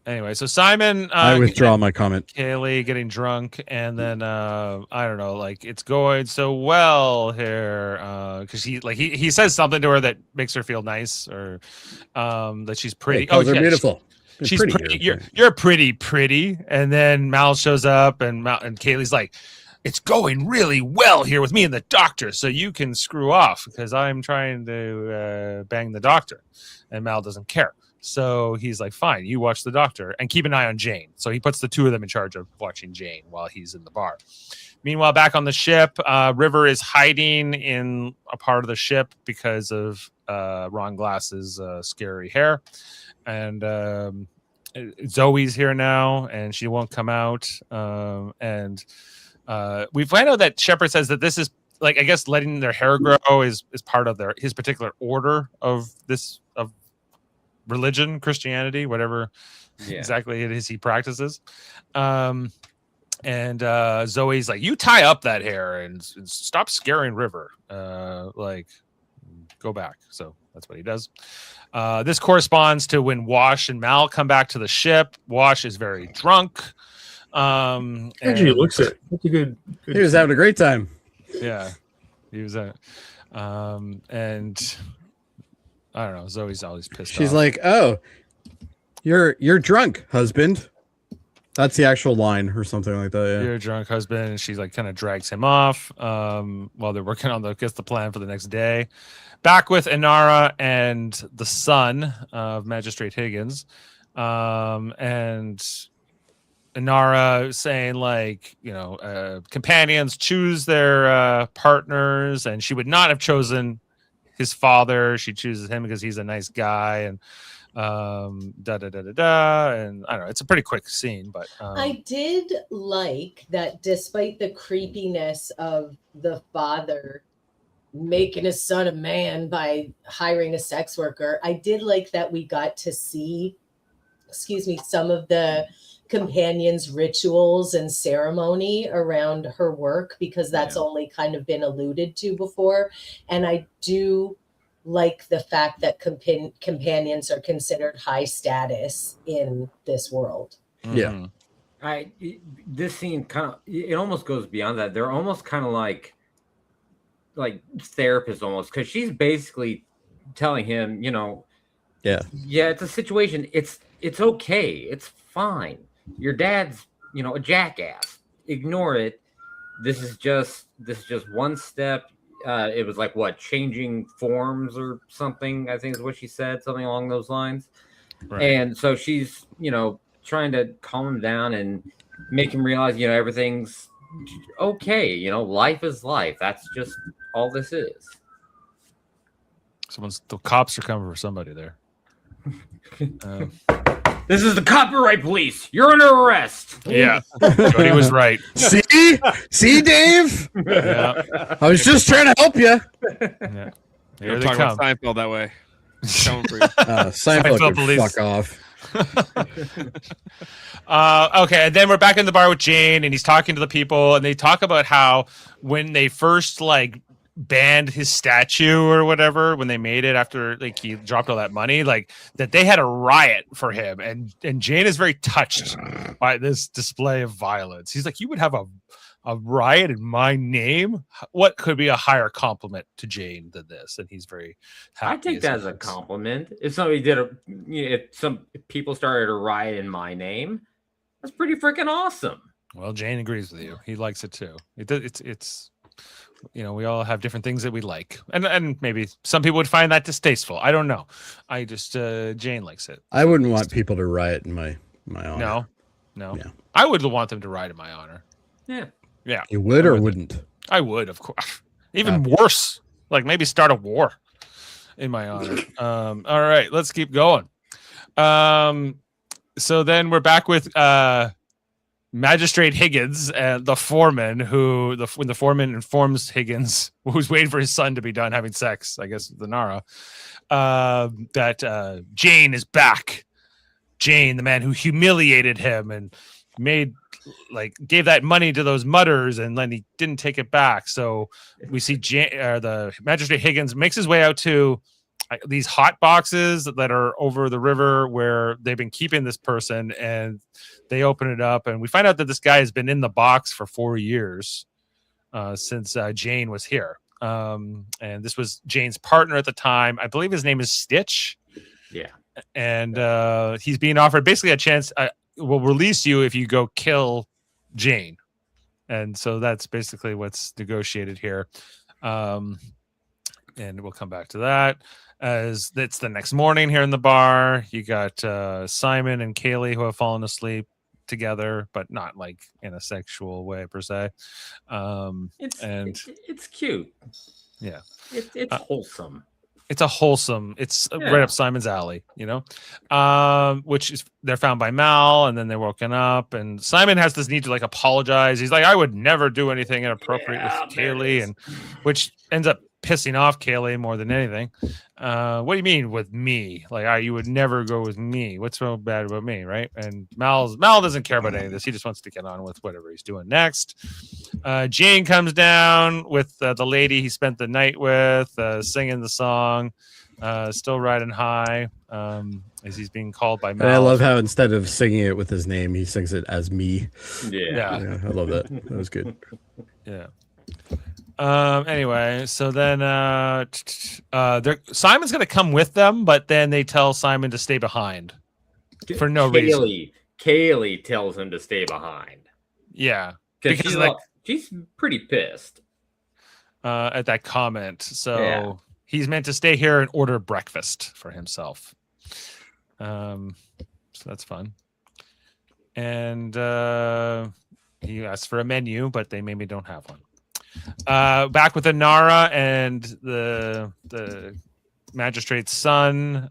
Anyway, so Simon, I withdraw my comment. Kaylee getting drunk, and then I don't know, like, it's going so well here because he says something to her that makes her feel nice, or that she's pretty. Hey, they're beautiful. She's pretty. You're pretty. And then Mal shows up, and Kaylee's like, it's going really well here with me and the doctor, so you can screw off because I'm trying to bang the doctor, and Mal doesn't care. So he's like, fine, you watch the doctor and keep an eye on Jayne. So he puts the two of them in charge of watching Jayne while he's in the bar. Meanwhile, back on the ship, River is hiding in a part of the ship because of Ron Glass's scary hair. And Zoe's here now, and she won't come out. And we find out that Shepard says that this is, like, I guess letting their hair grow is part of his particular order of religion, Christianity, whatever exactly it is he practices. And Zoe's like, you tie up that hair and stop scaring River. Like, go back. So that's what he does. This corresponds to when Wash and Mal come back to the ship. Wash is very drunk. Actually, it looks it. That's a good. He was having a great time. Yeah, he was. And I don't know. Zoe's always pissed off. She's like, oh, You're drunk, husband. That's the actual line or something like that. Yeah. You're a drunk husband, and she like kind of drags him off while they're working on the plan for the next day. Back with Inara and the son of Magistrate Higgins, and Inara saying like, companions choose their partners, and she would not have chosen his father. She chooses him because he's a nice guy, and and I don't know, it's a pretty quick scene, but I did like that despite the creepiness of the father making his son a man by hiring a sex worker, I did like that we got to see some of the companions' rituals and ceremony around her work, because that's only kind of been alluded to before. And I do like the fact that companions are considered high status in this world. Yeah. This scene kind of, it almost goes beyond that. They're almost kind of like therapists almost, because she's basically telling him, it's a situation. It's okay. It's fine. Your dad's, a jackass. Ignore it. This is just one step. It was like changing forms or something, I think is what she said, something along those lines. Right. And so she's, trying to calm him down and make him realize, everything's okay. Life is life. That's just all this is. The cops are coming for somebody there. This is the copyright police. You're under arrest. Yeah. Jody was right. See, Dave? Yeah. I was just trying to help you. Yeah. You're talking about Seinfeld that way. Coming for you. Seinfeld can fuck off. Okay, and then we're back in the bar with Jayne, and he's talking to the people, and they talk about how when they first banned his statue or whatever, when they made it after he dropped all that money, that they had a riot for him, and Jayne is very touched by this display of violence. He's like, you would have a riot in my name? What could be a higher compliment to Jayne than this? And he's very happy. I take that as a compliment. If somebody if some people started a riot in my name, that's pretty freaking awesome. Well, Jayne agrees with you. He likes it too. It's we all have different things that we like, and maybe some people would find that distasteful. I don't know. I just Jayne likes it. I wouldn't want people to riot in my honor. No. Yeah. I would want them to riot in my honor. Yeah. You would or wouldn't? I would, of course. Even worse, maybe start a war in my honor. All right, let's keep going. So then we're back with Magistrate Higgins and the foreman, when the foreman informs Higgins, who's waiting for his son to be done having sex, I guess, with the Nara, that Jayne is back. Jayne, the man who humiliated him and gave that money to those mutters, and then he didn't take it back. So we see the Magistrate Higgins makes his way out to these hot boxes that are over the river where they've been keeping this person, and they open it up, and we find out that this guy has been in the box for 4 years since Jayne was here. And this was Jayne's partner at the time. I believe his name is Stitch. Yeah. And he's being offered basically a chance. We'll release you if you go kill Jayne. And so that's basically what's negotiated here. And we'll come back to that. As it's the next morning here in the bar, you got Simon and Kaylee who have fallen asleep together, but not in a sexual way per se. It's cute. Yeah. It's wholesome. It's right up Simon's alley, which is they're found by Mal, and then they're woken up, and Simon has this need to apologize. He's like, I would never do anything inappropriate with Kaylee, and which ends up pissing off Kaylee more than anything. What do you mean with me? You would never go with me. What's so bad about me, right? And Mal doesn't care about any of this. He just wants to get on with whatever he's doing next. Jayne comes down with the lady he spent the night with, singing the song, still riding high, as he's being called by Mal. And I love how instead of singing it with his name, he sings it as me. Yeah, I love that. That was good. Yeah. Anyway, so then Simon's gonna come with them, but then they tell Simon to stay behind. for no reason. Kaylee tells him to stay behind. Yeah, because she's pretty pissed at that comment. So he's meant to stay here and order breakfast for himself. So that's fun. And he asked for a menu, but they maybe don't have one. Back with Inara and the magistrate's son,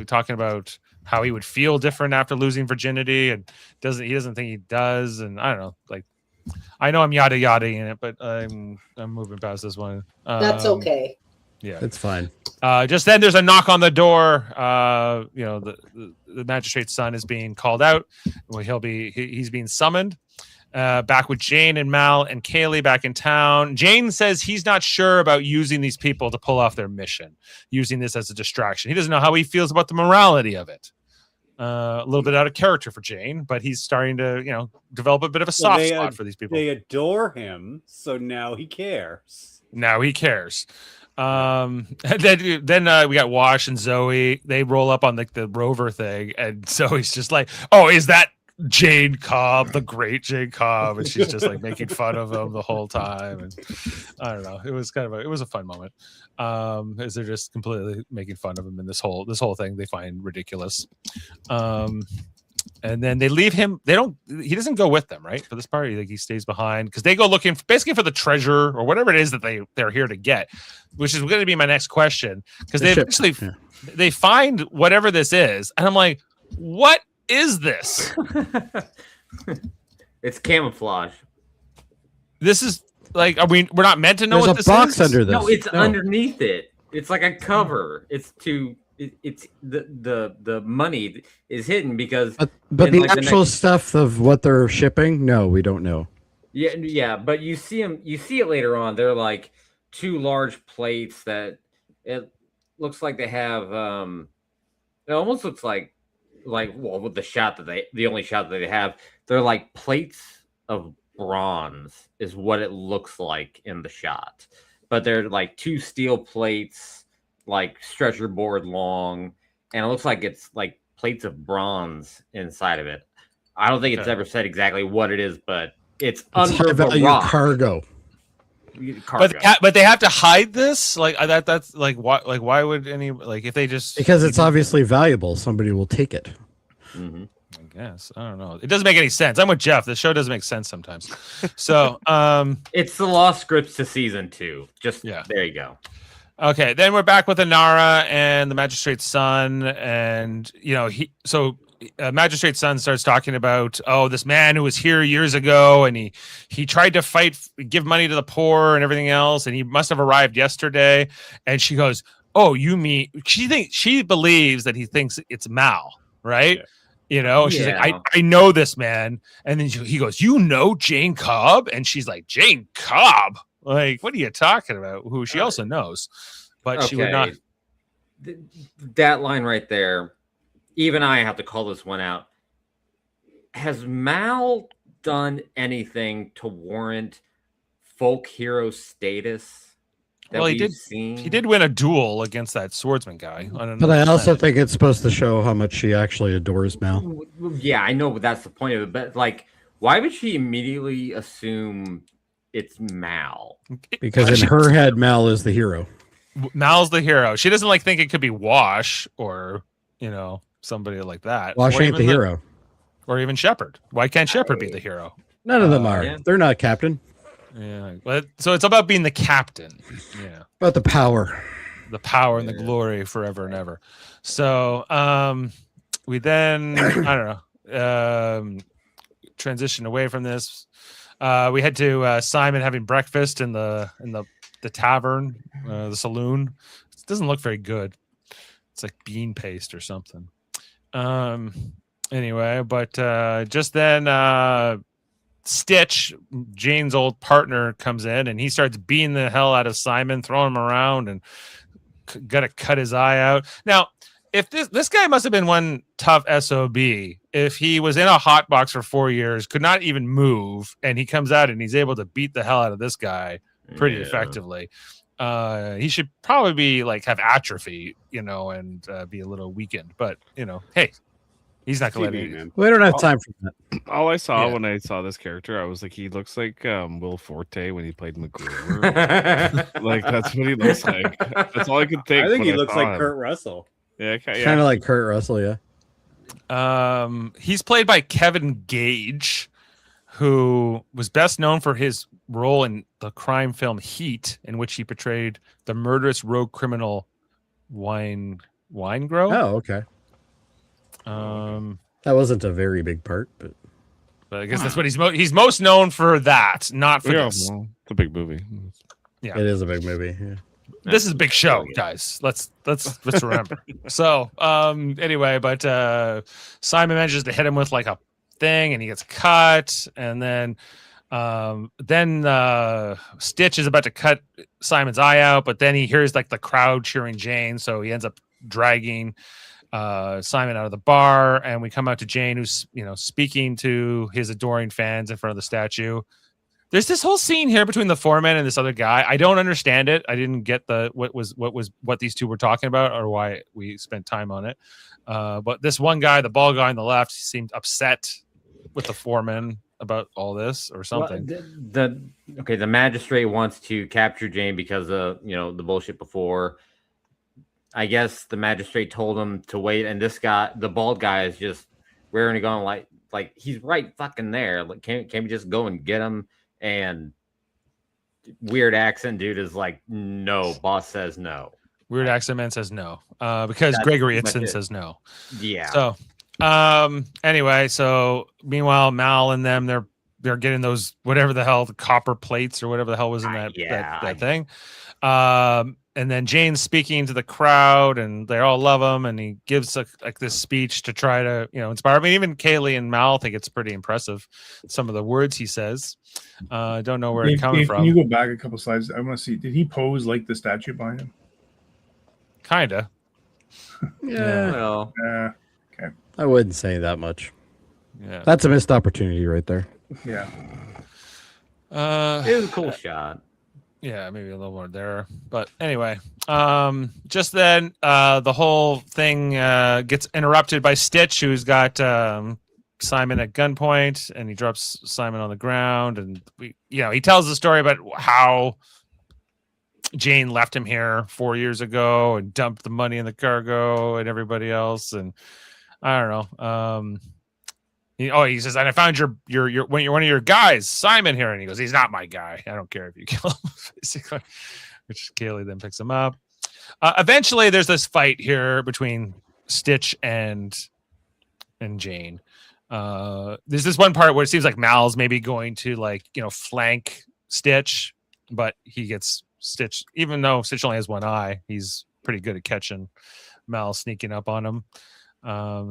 talking about how he would feel different after losing virginity, and he doesn't think he does. And I don't know, like, I know I'm yada yada in it, but I'm moving past this one. That's okay. Yeah, it's fine. Just then, there's a knock on the door. The magistrate's son is being called out. Well, he's being summoned. Back with Jayne and Mal and Kaylee back in town. Jayne says he's not sure about using these people to pull off their mission, using this as a distraction. He doesn't know how he feels about the morality of it. A little bit out of character for Jayne, but he's starting to, develop a bit of a soft spot for these people. They adore him, so now he cares. Then we got Wash and Zoe. They roll up on the rover thing, and Zoe's just like, "Oh, is that Jayne Cobb, the great Jayne Cobb?" And she's just like making fun of him the whole time. And I don't know. It was a fun moment. As they're just completely making fun of him, and this whole thing they find ridiculous. And then they leave him. He doesn't go with them, right? For this part, he stays behind because they go looking basically for the treasure or whatever it is that they're here to get, which is going to be my next question. Because they find whatever this is, and I'm like, what is this? It's camouflage. This is like, we're not meant to know what this is? There's a box under this. No, it's underneath it. It's like a cover. It's the money is hidden because but the actual stuff of what they're shipping, no, we don't know. Yeah, but you see it later on. They're like two large plates that it looks like they have it almost looks like with the only shot that they have, they're like plates of bronze is what it looks like in the shot, but they're like two steel plates, like stretcher board long, and it looks like it's like plates of bronze inside of it. I don't think it's ever said exactly what it is, but it's under the rock. Cargo. But they have to hide this, like that. That's like why? Like why would any if they just because it's obviously valuable, somebody will take it. Mm-hmm. I guess I don't know. It doesn't make any sense. I'm with Jeff. The show doesn't make sense sometimes. So it's the lost scripts to season 2. There you go. Okay, then we're back with Inara and the magistrate's son, and magistrate's son starts talking about, this man who was here years ago, and he tried to give money to the poor and everything else, and he must have arrived yesterday. And she goes, "Oh, you mean?" She believes that he thinks it's Mal, right? Yeah. She's like, I know this man, and then he goes, "You know Jayne Cobb?" And she's like, "Jayne Cobb? Like, what are you talking about?" Who she also knows, but she would not. That line right there. Even I have to call this one out. Has Mal done anything to warrant folk hero status? He did win a duel against that swordsman guy. But I also think it's supposed to show how much she actually adores Mal. Yeah, I know, but that's the point of it. But why would she immediately assume it's Mal? Because in her head, Mal is the hero. Mal's the hero. She doesn't think it could be Wash or somebody like that. Wash ain't the hero. Or even Shepard. Why can't Shepard be the hero? None of them are. Yeah. They're not captain. Yeah. So it's about being the captain. Yeah. About the power. The power and the glory forever and ever. So we then, I don't know, transition away from this. We head to Simon having breakfast in the tavern, the saloon. It doesn't look very good. It's like bean paste or something. Anyway, but just then Stitch, Jayne's old partner, comes in and he starts beating the hell out of Simon, throwing him around, and gotta cut his eye out. Now, if this guy must have been one tough SOB, if he was in a hot box for 4 years, could not even move, and he comes out and he's able to beat the hell out of this guy pretty effectively. He should probably be have atrophy, and be a little weakened. But hey, He's not gonna let TV, it. man. We don't have time for that. All I saw Yeah. when I saw this character, I was like, he looks like Will Forte when he played MacGruber. Like that's what he looks like. That's all I could think. I think when he looks saw like him. Kurt Russell. Yeah, Kind of like Kurt Russell, yeah. He's played by Kevin Gage, who was best known for his role in the crime film Heat, in which he portrayed the murderous rogue criminal Winegrow. Oh, okay. That wasn't a very big part, but I guess that's what he's most known for. That, not for this. Well, it's a big movie. Yeah, it is a big movie. Yeah. This is a big show, guys. Let's remember. So, anyway, but Simon manages to hit him with like a thing, and he gets cut, and then Stitch is about to cut Simon's eye out, but then he hears like the crowd cheering Jayne, so he ends up dragging Simon out of the bar, and we come out to Jayne, who's speaking to his adoring fans in front of the statue. There's this whole scene here between the foreman and this other guy. I don't understand it. I didn't get what these two were talking about or why we spent time on it. But this one guy, the bald guy on the left, seemed upset with the foreman about all this or something. Well, the magistrate wants to capture Jayne because of the bullshit before. I guess the magistrate told him to wait, and this guy, the bald guy, is just wearing a gun like he's right fucking there. Like, can't we just go and get him? And weird accent dude is like, no, boss says no. Weird accent man says no. Because Gregory Itzin says no. Yeah. So anyway, so meanwhile, Mal and them, they're getting those whatever the hell, the copper plates or whatever the hell was in that thing. And then Jayne's speaking to the crowd, and they all love him, and he gives like this speech to try to inspire. I mean, even Kaylee and Mal think it's pretty impressive, some of the words he says. I don't know where it's coming from. Can you go back a couple slides? I want to see. Did he pose like the statue behind him? Kinda. Yeah. Well, okay. I wouldn't say that much. Yeah. That's a missed opportunity right there. Yeah. It was a cool shot. Yeah, maybe a little more there. But anyway, just then the whole thing gets interrupted by Stitch, who's got Simon at gunpoint, and he drops Simon on the ground, and he tells the story about how Jayne left him here 4 years ago and dumped the money in the cargo and everybody else, and I don't know. He says, and I found your one of your guys, Simon, here, and he goes, he's not my guy. I don't care if you kill him, basically. Which Kaylee then picks him up. Eventually, there's this fight here between Stitch and Jayne. There's this one part where it seems like Mal's maybe going to flank Stitch, but he gets Stitch. Even though Stitch only has one eye, he's pretty good at catching Mal sneaking up on him.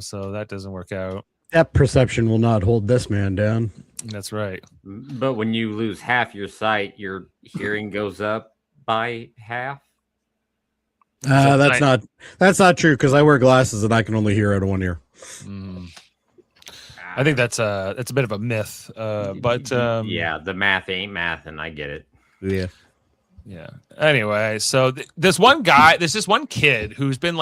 So that doesn't work out. That perception will not hold this man down. That's right. But when you lose half your sight, your hearing goes up by half. That's not true because I wear glasses and I can only hear out of one ear. I think that's a bit of a myth. But the math ain't math, and I get it. Yeah. Anyway, so there's one guy, there's this one kid who's been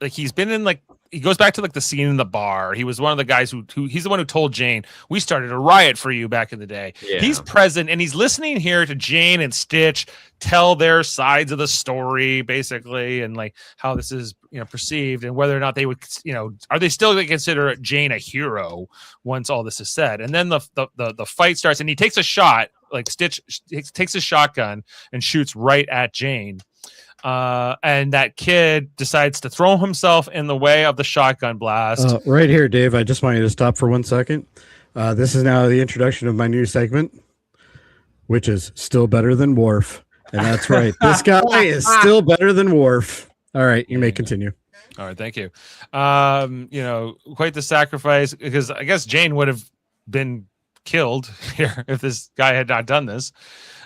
he's been in he goes back to the scene in the bar. He was one of the guys who he's the one who told Jayne, we started a riot for you back in the day. Yeah. He's present and he's listening here to Jayne and Stitch tell their sides of the story, basically, and how this is perceived, and whether or not they would are they still going to consider Jayne a hero once all this is said. And then the fight starts, and he takes a shot. Stitch takes a shotgun and shoots right at Jayne. And that kid decides to throw himself in the way of the shotgun blast. Right here, Dave. I just want you to stop for 1 second. This is now the introduction of my new segment, which is still better than Worf. And that's right. This guy is still better than Worf. All right, you may continue. All right, thank you. Quite the sacrifice, because I guess Jayne would have been killed here if this guy had not done this.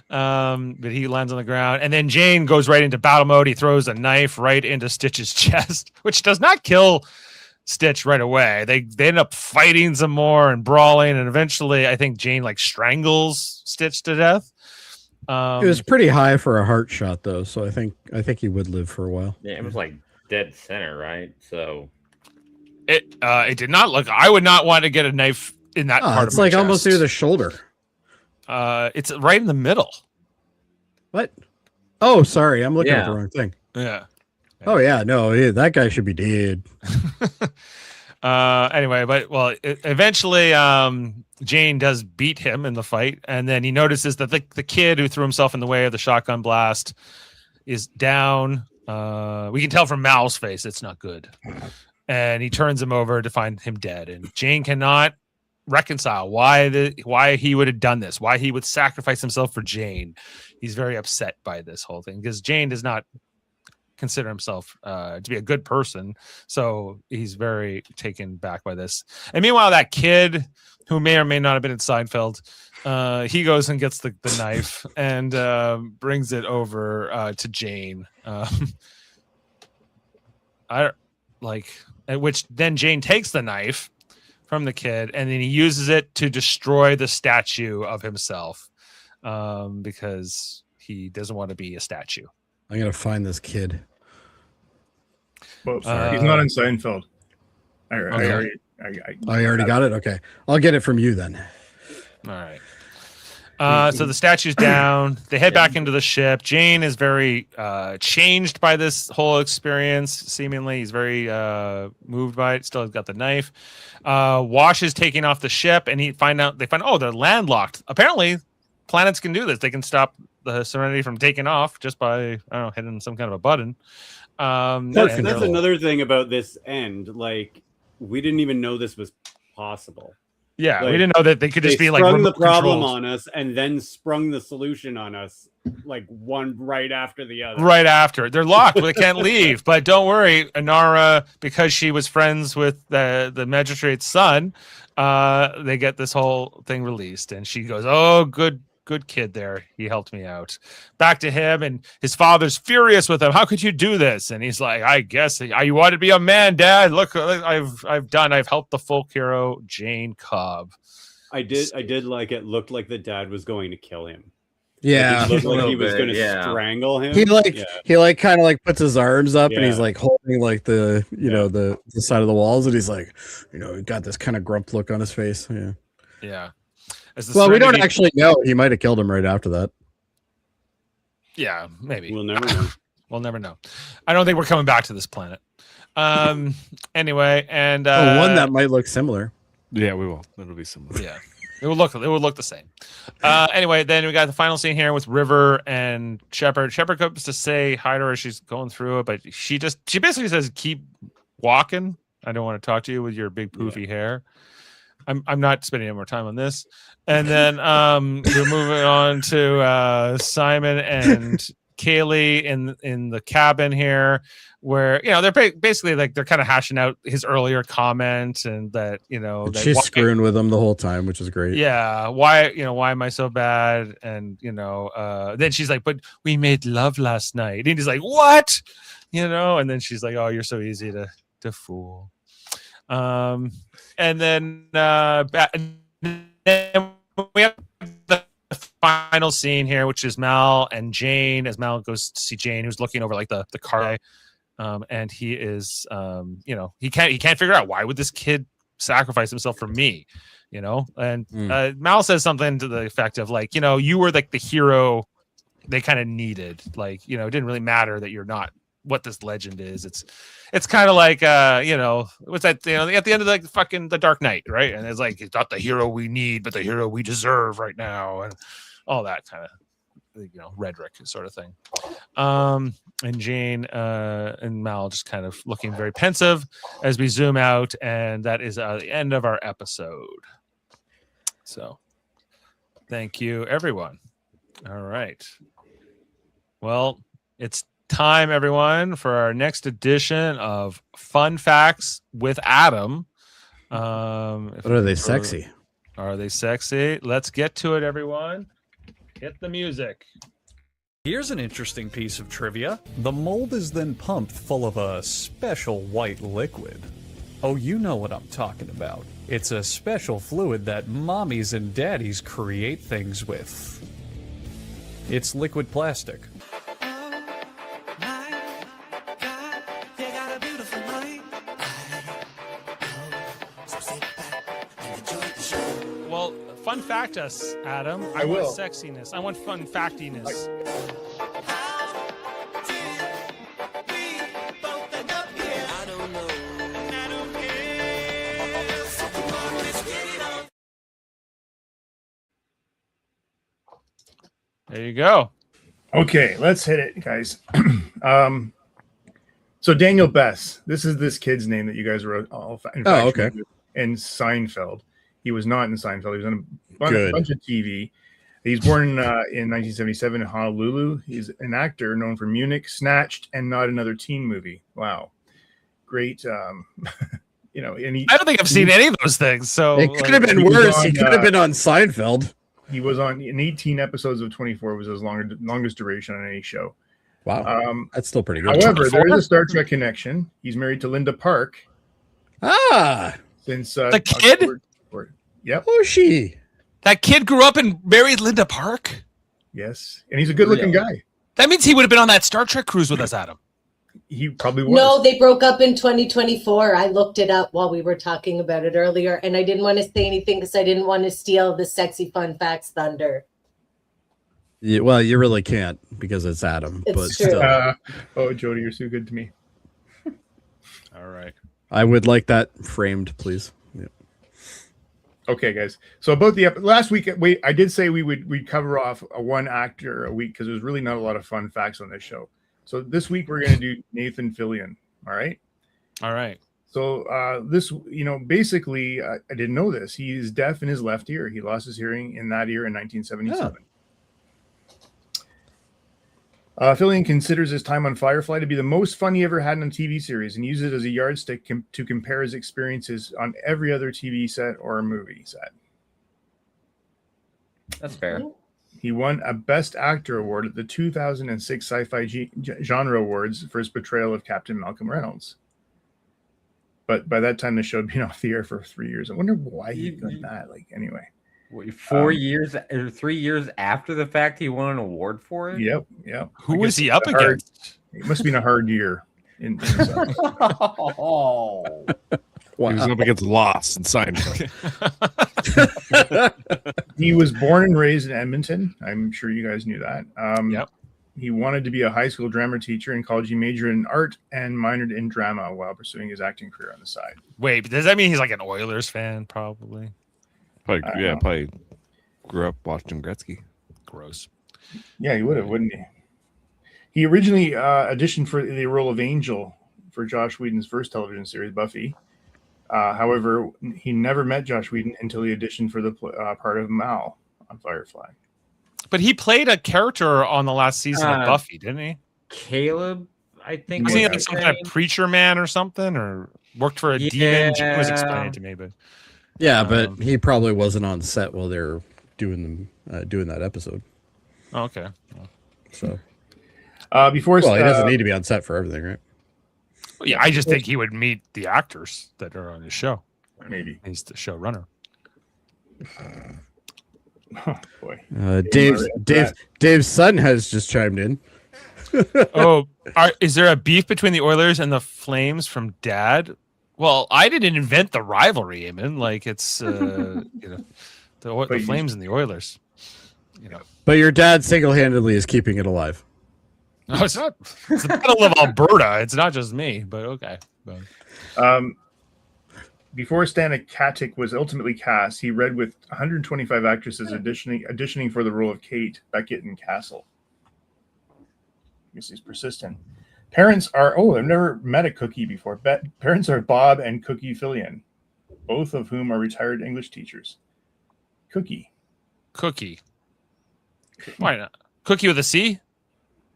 But he lands on the ground, and then Jayne goes right into battle mode. He throws a knife right into Stitch's chest, which does not kill Stitch right away. They end up fighting some more and brawling, and eventually I think Jayne strangles Stitch to death. It was pretty high for a heart shot though, so I think he would live for a while. Yeah, it was dead center, right? So It did not look. I would not want to get a knife in that part of It's my like almost chest. near the shoulder. It's right in the middle. What? Oh, sorry. I'm looking at the Yeah. wrong thing. Yeah. Oh, yeah. No, that guy should be dead. Anyway, but eventually, Jayne does beat him in the fight, and then he notices that the kid who threw himself in the way of the shotgun blast is down. We can tell from Mal's face it's not good, and he turns him over to find him dead. And Jayne cannot reconcile why he would have done this, why he would sacrifice himself for Jayne. He's very upset by this whole thing because Jayne does not consider himself to be a good person, so he's very taken back by this. And meanwhile, that kid who may or may not have been in Seinfeld, he goes and gets the knife and brings it over to Jayne. Which then Jayne takes the knife from the kid and then he uses it to destroy the statue of himself because he doesn't want to be a statue. I'm gonna find this kid. Oh, sorry. He's not in Seinfeld. I already got it. Okay, I'll get it from you then. All right. So the statue's down. They head back into the ship. Jayne is very changed by this whole experience. Seemingly, he's very moved by it. Still, has got the knife. Wash is taking off the ship, and they find they're landlocked. Apparently, planets can do this. They can stop the Serenity from taking off just by hitting some kind of a button. That's another thing about this end. Like, we didn't even know this was possible. Yeah, like, we didn't know that they could just be like sprung the problem controls on us and then sprung the solution on us, like one right after the other. Right after they're locked, they can't leave. But don't worry, Inara, because she was friends with the magistrate's son, they get this whole thing released, and she goes, "Oh, good kid there. He helped me out." Back to him, and his father's furious with him. How could you do this? And he's like, "I guess you want to be a man, Dad. Look, I've helped the folk hero Jayne Cobb." I did like it. Looked like the dad was going to kill him. Yeah, like, it looked like he was going to strangle him. He kind of puts his arms up and he's like holding like the the side of the walls, and he's like, he got this kind of grump look on his face. Yeah. Yeah. Well, we don't actually know. He might have killed him right after that. Yeah, maybe. We'll never know. We'll never know. I don't think we're coming back to this planet. Anyway, and one that might look similar. Yeah, we will. It'll be similar. Yeah, it would look the same. Anyway, then we got the final scene here with River and Shepherd. Shepherd comes to say hi to her. She's going through it, but she basically says, "Keep walking. I don't want to talk to you with your big poofy hair." I'm not spending any more time on this. And then we're moving on to Simon and Kaylee in the cabin here, where they're basically like they're kind of hashing out his earlier comment, and that that she's screwing with him the whole time, which is great. Yeah, why am I so bad? And then she's like, "But we made love last night," and he's like, "What?" And then she's like, "Oh, you're so easy to fool." And then we have the final scene here, which is Mal and Jayne, as Mal goes to see Jayne, who's looking over like the car, and he is, he can't figure out, why would this kid sacrifice himself for me, And Mal says something to the effect of like, you were like the hero they kind of needed, like, it didn't really matter that you're not what this legend is. It's kind of like what's that, at the end of the Dark Knight, right? And it's like, it's not the hero we need, but the hero we deserve right now, and all that kind of rhetoric sort of thing. And Jayne and Mal just kind of looking very pensive as we zoom out, and that is the end of our episode. So thank you, everyone. All right, well, it's time, everyone, for our next edition of Fun Facts with Adam. Are they sexy? Are they sexy? Let's get to it, everyone. Hit the music. Here's an interesting piece of trivia. The mold is then pumped full of a special white liquid. Oh, you know what I'm talking about. It's a special fluid that mommies and daddies create things with. It's liquid plastic. fun fact us, Adam. I want will. sexiness. I want fun factiness. There you go. Okay, let's hit it, guys. So Daniel Bess, this is this kid's name that you guys wrote. Okay. In Seinfeld. He was not in Seinfeld. He was on a Good. bunch of TV. He's born in 1977 in Honolulu. He's an actor known for Munich, Snatched, and Not Another Teen Movie. Wow, great. You know, and I don't think I've seen any of those things. So It could have been worse. He could have been on Seinfeld. He was on in 18 episodes of 24. Was his longest duration on any show. Wow, that's still pretty good. However, there is a Star Trek connection. He's married to Linda Park. Since the kid. Yep. Oh, she. That kid grew up and married Linda Park. Yes, and he's a good-looking guy. That means he would have been on that Star Trek cruise with us, Adam. He probably was. No, they broke up in 2024. I looked it up while we were talking about it earlier, and I didn't want to say anything because I didn't want to steal the sexy fun facts thunder. Yeah, well, you really can't because it's Adam. It's but true. Still, oh, Jody, you're so good to me. All right. I would like that framed, please. Yeah. Okay, guys. So about the last week, I did say we'd cover off one actor a week because there's really not a lot of fun facts on this show. So this week we're going to do Nathan Fillion. All right. All right. So this, basically, I didn't know this. He is deaf in his left ear. He lost his hearing in that ear in 1977. Fillion considers his time on Firefly to be the most fun he ever had in a TV series and uses it as a yardstick to compare his experiences on every other TV set or movie set. That's fair. He won a Best Actor award at the 2006 Sci-Fi Genre Awards for his portrayal of Captain Malcolm Reynolds. But by that time, the show had been off the air for 3 years. I wonder why he did that. Anyway. 4 years or 3 years after the fact, he won an award for it. Yep. Who was he up against? It must have been a hard year. Oh, He was up against Lost and Seinfeld. He was born and raised in Edmonton. I'm sure you guys knew that. Yep. He wanted to be a high school drama teacher. In college, he majored in art and minored in drama while pursuing his acting career on the side. Wait, does that mean he's like an Oilers fan? Probably. Probably grew up watching Gretzky. Gross. Yeah, he would have, wouldn't he? He originally auditioned for the role of Angel for Josh Whedon's first television series, Buffy. However, he never met Josh Whedon until he auditioned for the part of Mal on Firefly. But he played a character on the last season of Buffy, didn't he? Caleb, I think. Was he like some kind of preacher man or something, or worked for a demon? Jim was explaining it to me, but yeah, but he probably wasn't on set while they were doing that episode. Oh, okay. So he doesn't need to be on set for everything, right? Well, yeah, I just think he would meet the actors that are on his show. Maybe he's the showrunner. Oh boy. Dave's son has just chimed in. Is there a beef between the Oilers and the Flames from Dad? Well, I didn't invent the rivalry, Eamon. Like it's the Flames and the Oilers. But your dad single-handedly is keeping it alive. No, it's not. It's the Battle of Alberta. It's not just me, but okay. Before Stan Katic was ultimately cast, he read with 125 actresses auditioning for the role of Kate, Beckett, and Castle. I guess he's persistent. Parents are, I've never met a Cookie before. Parents are Bob and Cookie Fillion, both of whom are retired English teachers. Cookie. Why not? Cookie with a C?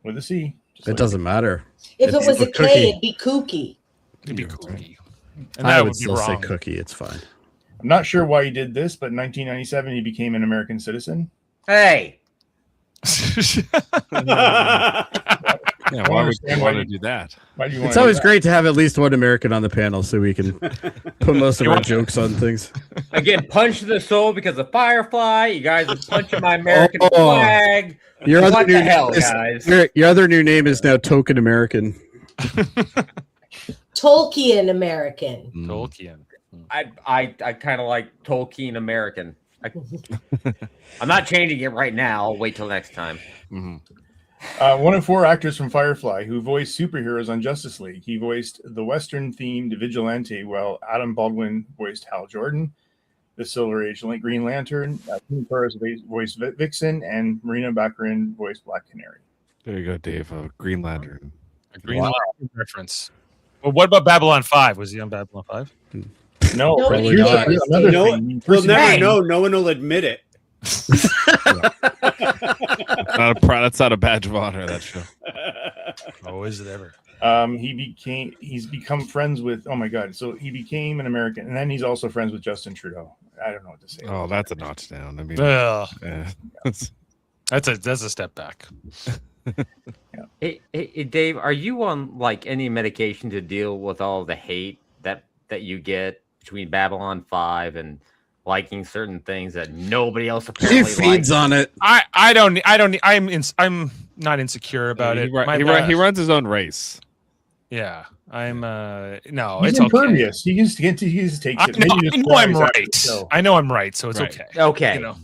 With a C. It doesn't matter. If it was a K, it'd be Kooky. It'd be Cookie. And I that would still wrong. say Cookie. It's fine. I'm not sure why he did this, but in 1997 he became an American citizen. Hey. Yeah, why would you want to do that? It's always great to have at least one American on the panel so we can put most of our jokes on things. Again, punch to the soul because of Firefly. You guys are punching my American flag. What the hell, guys? Your other new name is now Token American. Tolkien American. Tolkien. I kind of like Tolkien American. I'm not changing it right now. I'll wait till next time. One of 4 actors from Firefly who voiced superheroes on Justice League. He voiced the Western-themed Vigilante, while Adam Baldwin voiced Hal Jordan, the Silver Age Green Lantern. Tim Torres voiced Vixen, and Marina Baccarin voiced Black Canary. There you go, Dave. Green Lantern. A Green Lantern reference. Well, what about Babylon 5? Was he on Babylon 5? No, but Probably here's not. another No, thing. we'll never know. No one will admit it. That's not a badge of honor, that show. Oh, is it ever? He's become friends with, oh my God. So he became an American, and then he's also friends with Justin Trudeau. I don't know what to say. Oh, that's a notch down. I mean, Yeah. That's a step back. Hey, Dave, are you on like any medication to deal with all the hate that you get between Babylon 5 and liking certain things that nobody else apparently He feeds likes? on it. I'm not insecure about it. He runs his own race. Yeah, I'm no, He's it's impervious. He just takes it. I know I'm right. I know I'm right, so it's okay. Okay, You know.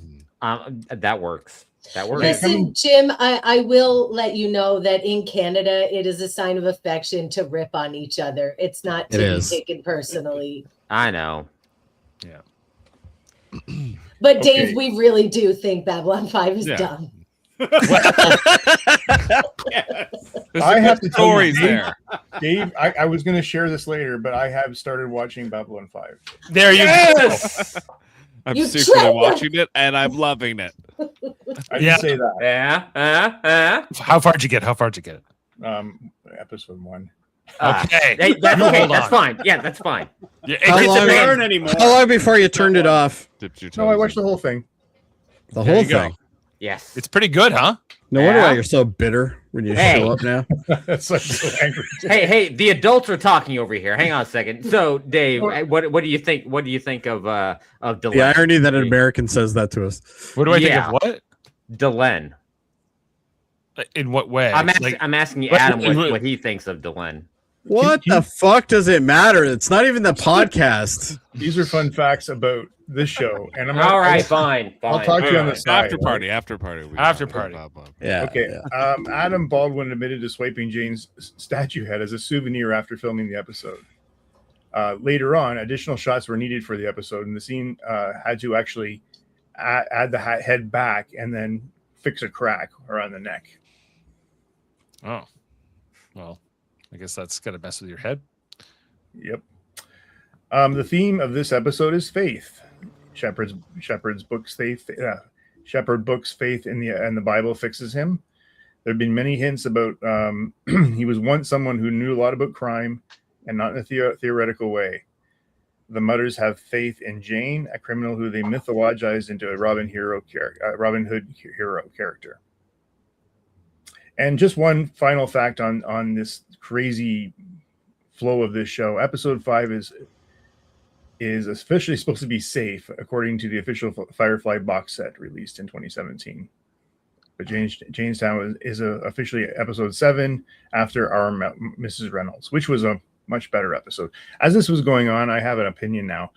that works. That works. Listen, Jim, I will let you know that in Canada, it is a sign of affection to rip on each other. It's not to be taken personally. I know. Yeah. But Dave, we really do think Babylon 5 is dumb. I have to tell you, stories there. Dave, I was going to share this later, but I have started watching Babylon 5. There you go. I'm You secretly traitor! watching it, and I'm loving it. I didn't say that. Yeah. How far did you get? Episode 1. Okay. Hey, that's Hold okay. on. That's fine. Yeah, that's fine. Yeah, How long, Learn anymore. how long before you turned it off? No, I watched the whole thing. The There whole you go. thing. Yes. It's pretty good, huh? No wonder Yeah. why you're so bitter when you Hey. show up now. That's like so angry. Hey, the adults are talking over here. Hang on a second. So, Dave, what do you think? What do you think of Delenn? The irony that an American says that to us. What do I think of what? Delenn. In what way? I'm Like- asking What- Adam what he thinks of Delenn. What the fuck does it matter? It's not even the podcast. These are fun facts about this show, and I'm All right, fine. I'll talk to you on the side. After party. After party. Yeah. Okay. Adam Baldwin admitted to swiping Jane's statue head as a souvenir after filming the episode. Later on, additional shots were needed for the episode, and the scene had to actually add the head back and then fix a crack around the neck. Oh, well, I guess that's got to mess with your head. Yep. The theme of this episode is faith. Shepherd books faith in the Bible fixes him. There have been many hints about he was once someone who knew a lot about crime, and not in a theoretical way. The Mudders have faith in Jayne, a criminal who they mythologized into a Robin Hood hero character. And just one final fact on this crazy flow of this show: Episode 5 is officially supposed to be safe, according to the official Firefly box set released in 2017. But Jaynestown is officially Episode 7 after Our Mrs. Reynolds, which was a much better episode. As this was going on, I have an opinion now.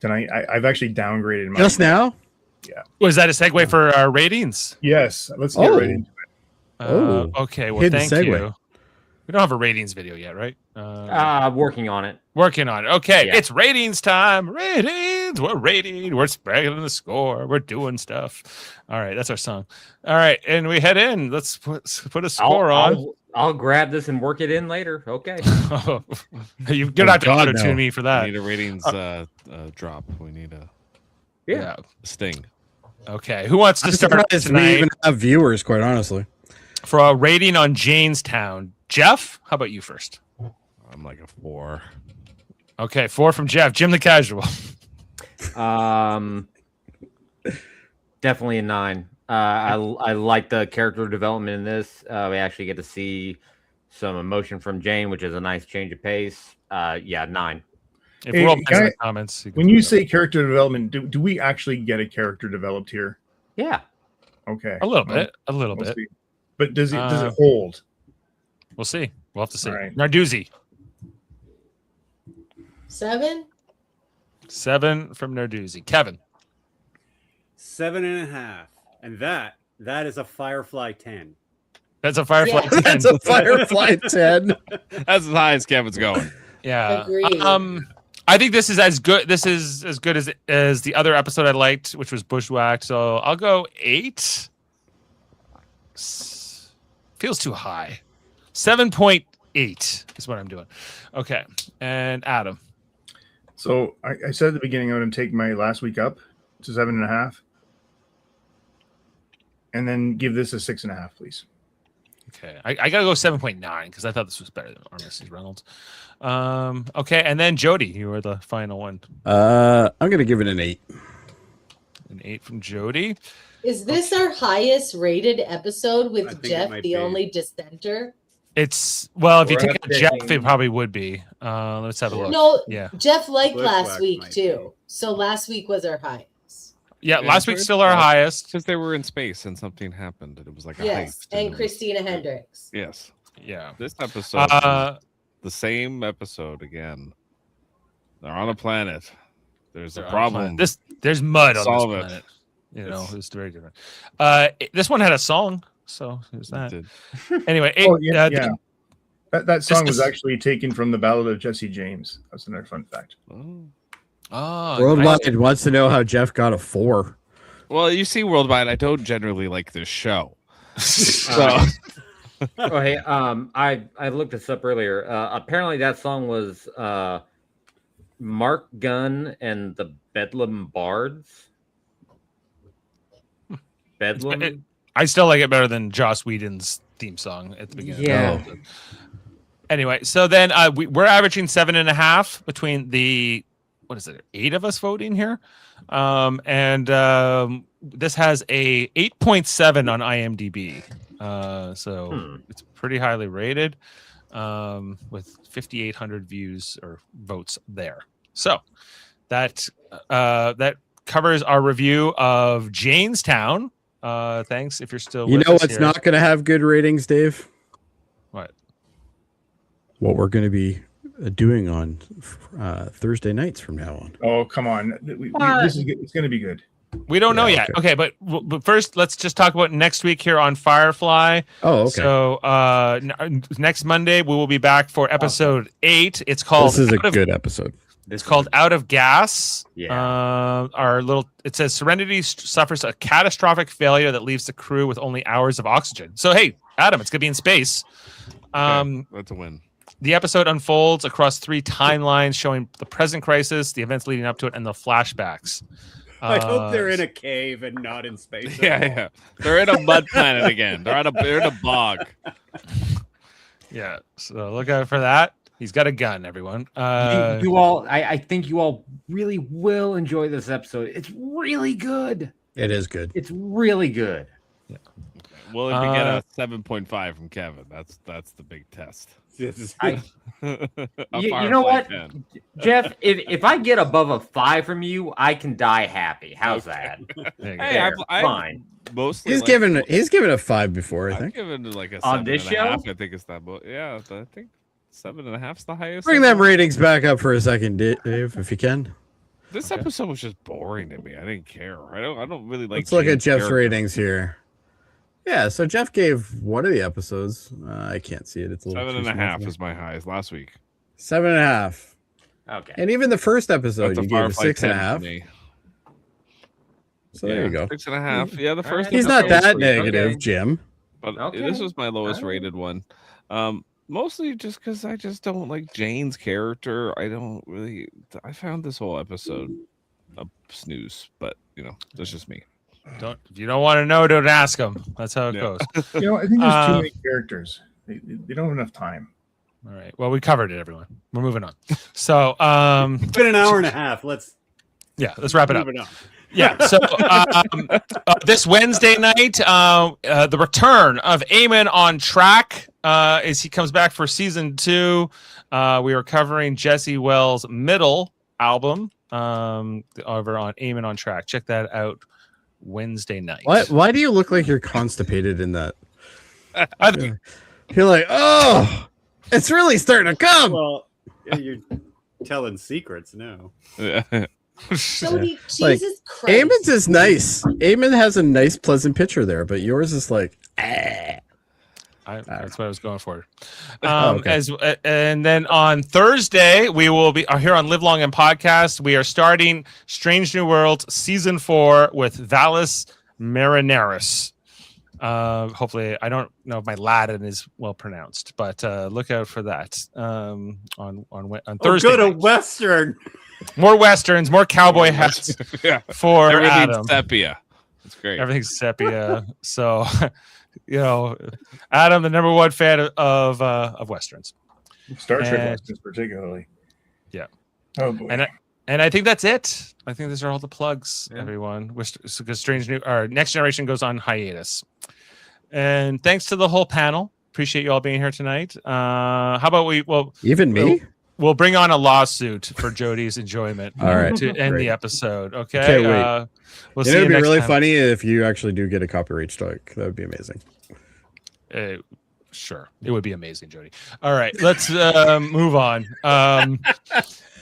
Tonight, I've actually downgraded my Just now? Yeah. Was that a segue for our ratings? Yes. Let's get right into it. Okay. Well, Hidden thank segue. you. We don't have a ratings video yet, right? Working on it. Working on it. Okay, Yeah. It's ratings time. Ratings. We're rating. We're spreading the score. We're doing stuff. All right, that's our song. All right, and we head in. Let's put a score on. I'll grab this and work it in later. Okay. You're not going to God, tune no. me for that. We need a ratings drop. We need a Yeah. sting. Okay, who wants to I'm start surprised we tonight even have viewers, quite honestly. for a rating on Jaynestown? Jeff, how about you first? I'm like a 4. Okay, 4 from Jeff. Jim the Casual. Definitely a 9. I like the character development in this. We actually get to see some emotion from Jayne, which is a nice change of pace. 9. If Hey, we're all can in I- the comments, When you say character development, do we actually get a character developed here? Yeah. Okay. a little bit, a little We'll bit. see. But does it hold? We'll see. We'll have to see. All right. Narduzzi. 7? 7 from Narduzzi. Kevin. 7.5, and that is a Firefly 10. That's a Firefly 10. That's a Firefly 10. That's as high as Kevin's going. Yeah. Agreed. I think this is as good. This is as good as the other episode I liked, which was Bushwhacked. So I'll go 8. Feels too high. 7.8 is what I'm doing. Okay, and Adam. So I said at the beginning I'm going to take my last week up to 7.5, and then give this a 6.5, please. Okay, I gotta go 7.9 because I thought this was better than Mrs. Reynolds. Okay, and then Jody, you were the final one. I'm gonna give it an 8. An 8 from Jody. Is this our highest rated episode I with think it Jeff, might the be. only dissenter? It's well, if you We're take out Jeff, updating- it probably would be. Let's have a look. No, Yeah, Jeff liked Bushwhack last week might too. So last week was our highest. yeah. Last week's still our highest. Because they were in space and something happened and it was like a Yes, heist. and Christina Hendricks. Yes. Yeah. This episode is the same episode again. They're on a planet. There's a problem. There's mud on Solve this it. planet. You know, it's very different. This one had a song, so there's that. Anyway, Yeah. That song was is- actually taken from the Ballad of Jesse James. That's another fun fact. Worldwide wants to know how Jeff got a 4. Well, you see, Worldwide, I don't generally like this show. So Oh, hey, I looked this up earlier. Apparently, that song was Mark Gunn and the Bedlam Bards. Bedlam. I still like it better than Joss Whedon's theme song at the beginning. Yeah. Anyway, so then we're averaging 7.5 between the 8 of us voting here, and this has a 8.7 on IMDb. So it's pretty highly rated, with 5,800 views or votes there. So that covers our review of Jaynestown. Thanks if you're still. You with know us what's here. not going to have good ratings, Dave? What? What we're going to be doing on Thursday nights from now on. Oh, come on. This is it's going to be good. We don't know yet. Okay, but first, let's just talk about next week here on Firefly. Oh, okay. So next Monday we will be back for episode 8. It's called. This is a good episode. It's called Out of Gas. Yeah. It says Serenity suffers a catastrophic failure that leaves the crew with only hours of oxygen. So hey, Adam, it's gonna be in space. that's a win. The episode unfolds across 3 timelines showing the present crisis, the events leading up to it, and the flashbacks. I hope they're in a cave and not in space. Yeah. They're in a mud planet again. They're in a bog. Yeah. So look out for that. He's got a gun, everyone. You all, I think you all really will enjoy this episode. It's really good. It is good. It's really good. Yeah. Well, if you get a 7.5 from Kevin, that's the big test. You know what, Jeff? If I get above a 5 from you, I can die happy. How's that? Hey, fine. Mostly He's given a 5 before, I think. I've given it like a On this 7.5. show? I think it's that. Yeah, I think 7.5 is the highest. Bring them ratings back up for a second, Dave, if you can. This episode was just boring to me. I didn't care. I don't really like. Let's look at Jayne's Jeff's character. ratings here. Yeah, so Jeff gave one of the episodes. I can't see it. It's a little 7.5 is my highest last week. 7.5. Okay. And even the first episode, That's a you gave a Firefly 10 for 6.5. me. So there you go. 6.5. Yeah, the first. He's not episode that was- negative, Jim. But Okay. this was my lowest All right. rated one. Mostly just because I just don't like Jayne's character. I found this whole episode a snooze, but that's just me. If you don't want to know, don't ask him. That's how it goes. I think there's too many characters. They don't have enough time. All right. Well, we covered it, everyone. We're moving on. So, It's been an hour and a half. Let's wrap it up. move it on. Yeah. So this Wednesday night, the return of Eamon on track as he comes back for season 2. We are covering Jesse Wells' middle album over on Eamon on Track. Check that out Wednesday night. Why do you look like you're constipated in that? I think You're like, oh, it's really starting to come. Well, you're telling secrets now. Jody, Like, Jesus Christ. Eamon's is nice. Eamon has a nice, pleasant picture there, but yours is like, that's what I was going for. Okay. And then on Thursday, we will be here on Live Long and Podcast. We are starting Strange New Worlds Season 4 with Valis Marinaris. Hopefully, I don't know if my Latin is well pronounced, but look out for that on Thursday. Go to night. Western. More Westerns, more cowboy hats for Everything's Adam. sepia. It's great. Everything's sepia. So, Adam, the number one fan of Westerns. Star Trek Westerns particularly. Yeah. Oh boy. And I think that's it. I think these are all the plugs, everyone. Because our Next Generation goes on hiatus. And thanks to the whole panel. Appreciate you all being here tonight. How about me? We'll bring on a lawsuit for Jody's enjoyment. All right. To end Great. the episode. Okay. Can't wait. We'll see It'd you be next really time. funny if you actually do get a copyright strike. That would be amazing. Sure, it would be amazing, Jody. All right, let's move on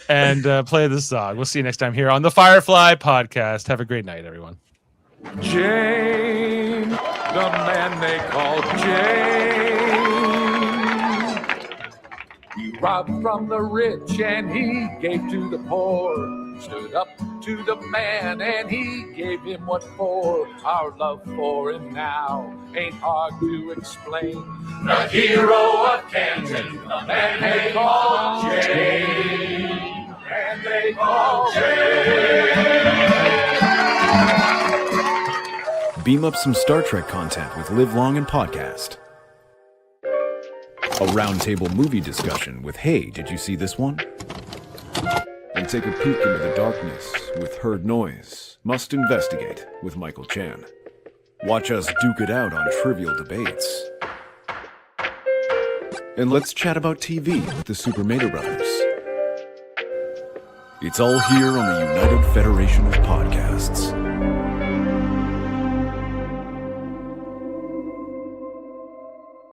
and play this song. We'll see you next time here on the Firefly Podcast. Have a great night, everyone. Jayne, the man they call Jayne. He robbed from the rich and he gave to the poor. Stood up to the man and he gave him what for. Our love for him now ain't hard to explain. The hero of Canton, the man they call Jayne. And they call Jayne. Beam up some Star Trek content with Live Long and Podcast. A roundtable movie discussion with Hey, did you see this one? And take a peek into the darkness with Heard Noise, Must Investigate with Michael Chan. Watch us duke it out on trivial debates. And let's chat about TV with the Super Mater Brothers. It's all here on the United Federation of Podcasts.